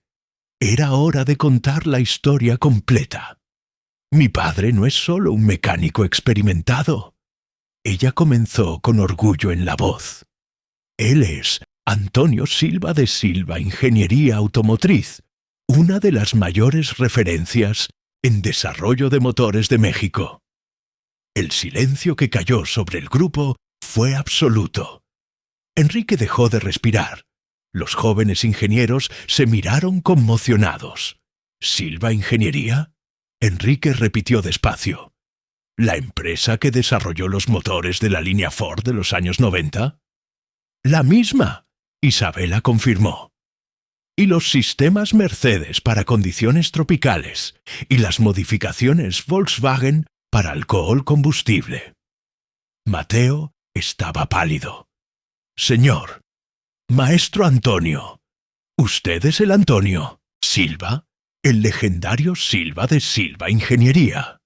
Era hora de contar la historia completa. «Mi padre no es solo un mecánico experimentado». Ella comenzó con orgullo en la voz. «Él es Antonio Silva de Silva Ingeniería Automotriz, una de las mayores referencias en desarrollo de motores de México». El silencio que cayó sobre el grupo fue absoluto. Enrique dejó de respirar. Los jóvenes ingenieros se miraron conmocionados. «¿Silva Ingeniería?», Enrique repitió despacio. «¿La empresa que desarrolló los motores de la línea Ford de los años 90? «La misma», Isabela confirmó. «Y los sistemas Mercedes para condiciones tropicales y las modificaciones Volkswagen para alcohol combustible». Mateo estaba pálido. «Señor, maestro Antonio, ¿usted es el Antonio Silva, el legendario Silva de Silva Ingeniería?»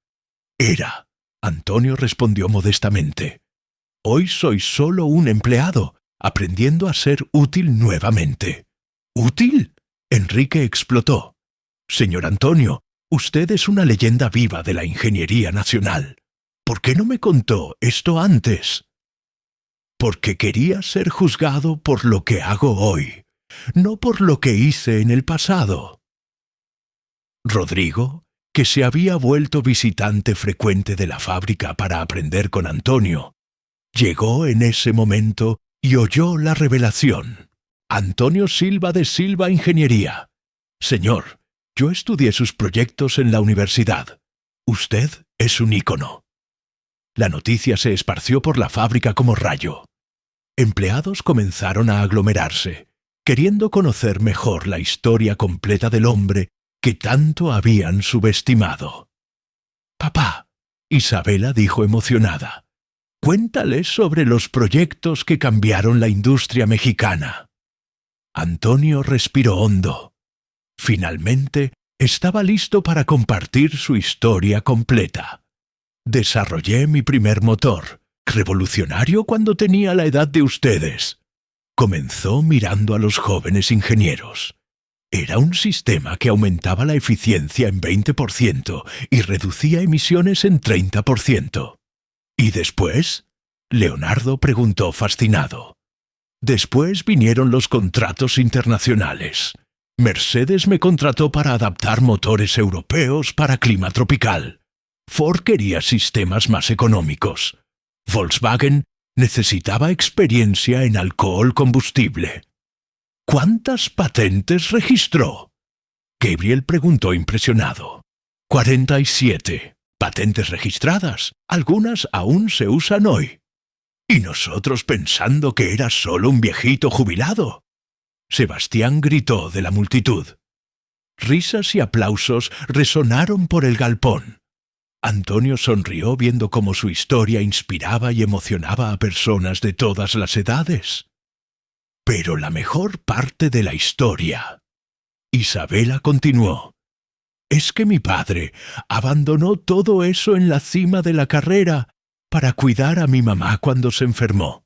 «Era», Antonio respondió modestamente. «Hoy soy solo un empleado, aprendiendo a ser útil nuevamente». «¿Útil?», Enrique explotó. «Señor Antonio, usted es una leyenda viva de la ingeniería nacional. ¿Por qué no me contó esto antes?» «Porque quería ser juzgado por lo que hago hoy, no por lo que hice en el pasado». Rodrigo, que se había vuelto visitante frecuente de la fábrica para aprender con Antonio, llegó en ese momento y oyó la revelación. «Antonio Silva de Silva Ingeniería. Señor, yo estudié sus proyectos en la universidad. Usted es un ícono». La noticia se esparció por la fábrica como rayo. Empleados comenzaron a aglomerarse, queriendo conocer mejor la historia completa del hombre que tanto habían subestimado. «Papá», Isabela dijo emocionada, «cuéntales sobre los proyectos que cambiaron la industria mexicana». Antonio respiró hondo. Finalmente estaba listo para compartir su historia completa. «Desarrollé mi primer motor, revolucionario cuando tenía la edad de ustedes». Comenzó mirando a los jóvenes ingenieros. Era un sistema que aumentaba la eficiencia en 20% y reducía emisiones en 30%. «¿Y después?», Leonardo preguntó fascinado. «Después vinieron los contratos internacionales. Mercedes me contrató para adaptar motores europeos para clima tropical. Ford quería sistemas más económicos. Volkswagen necesitaba experiencia en alcohol combustible». «¿Cuántas patentes registró?», Gabriel preguntó impresionado. 47 patentes registradas. Algunas aún se usan hoy. Y nosotros pensando que era solo un viejito jubilado. Sebastián gritó de la multitud. Risas y aplausos resonaron por el galpón. Antonio sonrió viendo cómo su historia inspiraba y emocionaba a personas de todas las edades. Pero la mejor parte de la historia, Isabela continuó, es que mi padre abandonó todo eso en la cima de la carrera para cuidar a mi mamá cuando se enfermó.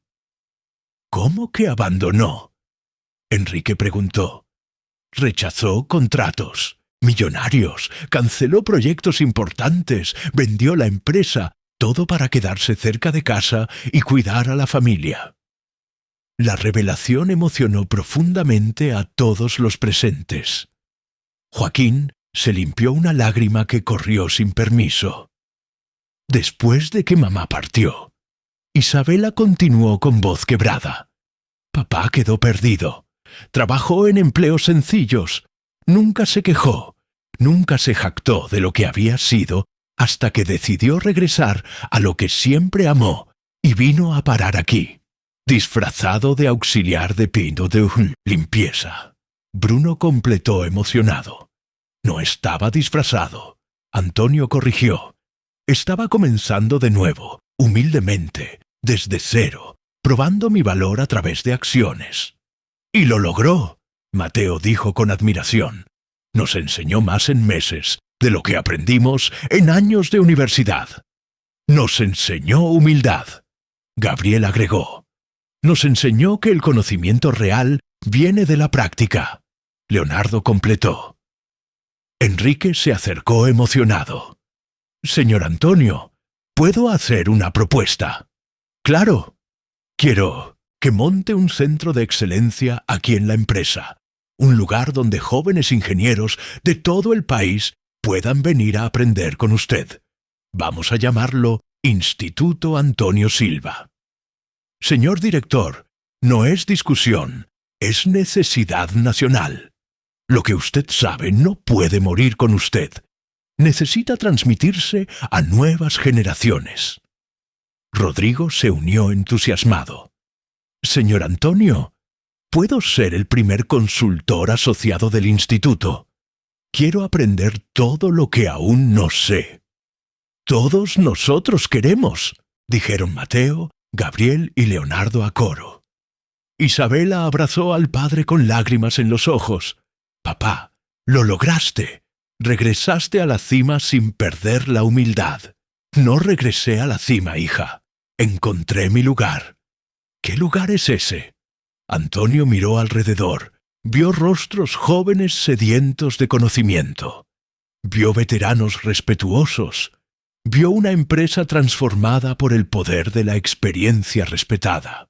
¿Cómo que abandonó? Enrique preguntó. Rechazó contratos millonarios, canceló proyectos importantes, vendió la empresa, todo para quedarse cerca de casa y cuidar a la familia. La revelación emocionó profundamente a todos los presentes. Joaquín se limpió una lágrima que corrió sin permiso. Después de que mamá partió, Isabela continuó con voz quebrada. Papá quedó perdido. Trabajó en empleos sencillos. Nunca se quejó. Nunca se jactó de lo que había sido hasta que decidió regresar a lo que siempre amó y vino a parar aquí, disfrazado de auxiliar de pino de limpieza. Bruno completó emocionado. No estaba disfrazado. Antonio corrigió. Estaba comenzando de nuevo, humildemente, desde cero, probando mi valor a través de acciones. Y lo logró, Mateo dijo con admiración. Nos enseñó más en meses de lo que aprendimos en años de universidad. Nos enseñó humildad. Gabriel agregó. Nos enseñó que el conocimiento real viene de la práctica. Leonardo completó. Enrique se acercó emocionado. Señor Antonio, ¿puedo hacer una propuesta? Claro. Quiero que monte un centro de excelencia aquí en la empresa, un lugar donde jóvenes ingenieros de todo el país puedan venir a aprender con usted. Vamos a llamarlo Instituto Antonio Silva. Señor director, no es discusión, es necesidad nacional. Lo que usted sabe no puede morir con usted. Necesita transmitirse a nuevas generaciones. Rodrigo se unió entusiasmado. Señor Antonio, puedo ser el primer consultor asociado del instituto. Quiero aprender todo lo que aún no sé. Todos nosotros queremos, dijeron Mateo, Gabriel y Leonardo a coro. Isabela abrazó al padre con lágrimas en los ojos. Papá, lo lograste. Regresaste a la cima sin perder la humildad. No regresé a la cima, hija. Encontré mi lugar. ¿Qué lugar es ese? Antonio miró alrededor. Vio rostros jóvenes sedientos de conocimiento. Vio veteranos respetuosos. Vio una empresa transformada por el poder de la experiencia respetada.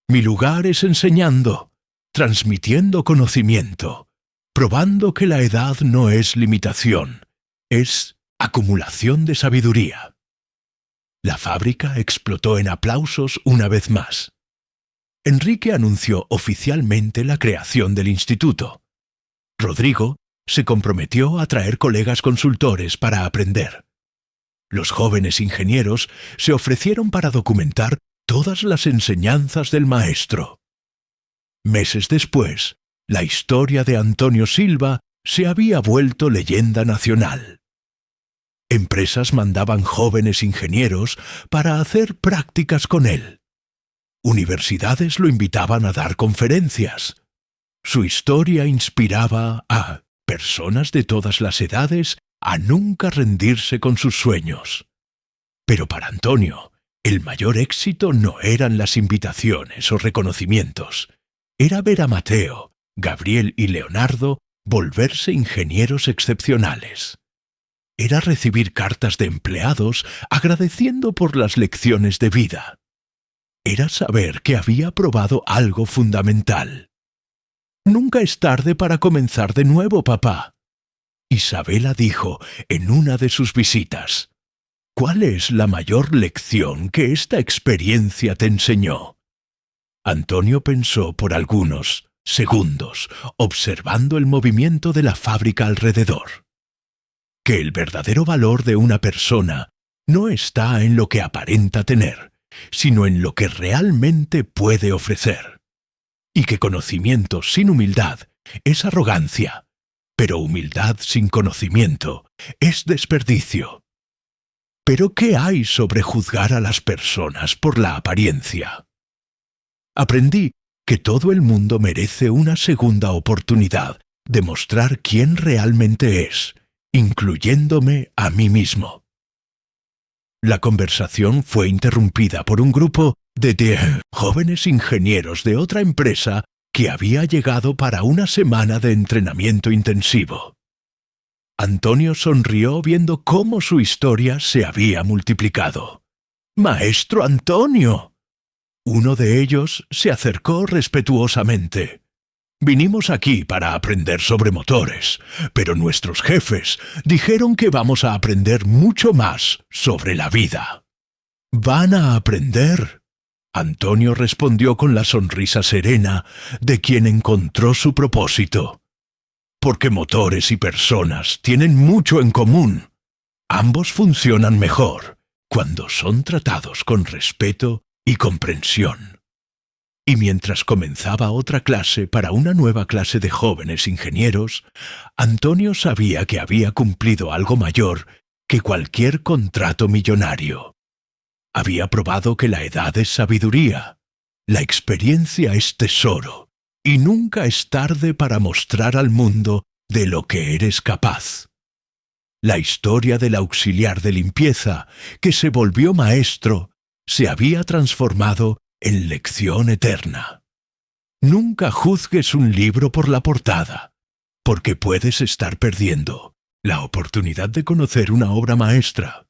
Mi lugar es enseñando, transmitiendo conocimiento, probando que la edad no es limitación, es acumulación de sabiduría. La fábrica explotó en aplausos una vez más. Enrique anunció oficialmente la creación del instituto. Rodrigo se comprometió a traer colegas consultores para aprender. Los jóvenes ingenieros se ofrecieron para documentar todas las enseñanzas del maestro. Meses después, la historia de Antonio Silva se había vuelto leyenda nacional. Empresas mandaban jóvenes ingenieros para hacer prácticas con él. Universidades lo invitaban a dar conferencias. Su historia inspiraba a personas de todas las edades a nunca rendirse con sus sueños. Pero para Antonio, el mayor éxito no eran las invitaciones o reconocimientos. Era ver a Mateo, Gabriel y Leonardo volverse ingenieros excepcionales. Era recibir cartas de empleados agradeciendo por las lecciones de vida. Era saber que había probado algo fundamental. Nunca es tarde para comenzar de nuevo, papá. Isabela dijo en una de sus visitas. ¿Cuál es la mayor lección que esta experiencia te enseñó? Antonio pensó por algunos segundos, observando el movimiento de la fábrica alrededor. Que el verdadero valor de una persona no está en lo que aparenta tener, sino en lo que realmente puede ofrecer. Y que conocimiento sin humildad es arrogancia, pero humildad sin conocimiento es desperdicio. Pero ¿qué hay sobre juzgar a las personas por la apariencia? Aprendí que todo el mundo merece una segunda oportunidad de mostrar quién realmente es, incluyéndome a mí mismo. La conversación fue interrumpida por un grupo de 10 jóvenes ingenieros de otra empresa que había llegado para una semana de entrenamiento intensivo. Antonio sonrió viendo cómo su historia se había multiplicado. ¡Maestro Antonio! Uno de ellos se acercó respetuosamente. Vinimos aquí para aprender sobre motores, pero nuestros jefes dijeron que vamos a aprender mucho más sobre la vida. ¿Van a aprender? Antonio respondió con la sonrisa serena de quien encontró su propósito. Porque motores y personas tienen mucho en común. Ambos funcionan mejor cuando son tratados con respeto y comprensión. Y mientras comenzaba otra clase para una nueva clase de jóvenes ingenieros, Antonio sabía que había cumplido algo mayor que cualquier contrato millonario. Había probado que la edad es sabiduría, la experiencia es tesoro, y nunca es tarde para mostrar al mundo de lo que eres capaz. La historia del auxiliar de limpieza, que se volvió maestro, se había transformado en lección eterna. Nunca juzgues un libro por la portada, porque puedes estar perdiendo la oportunidad de conocer una obra maestra.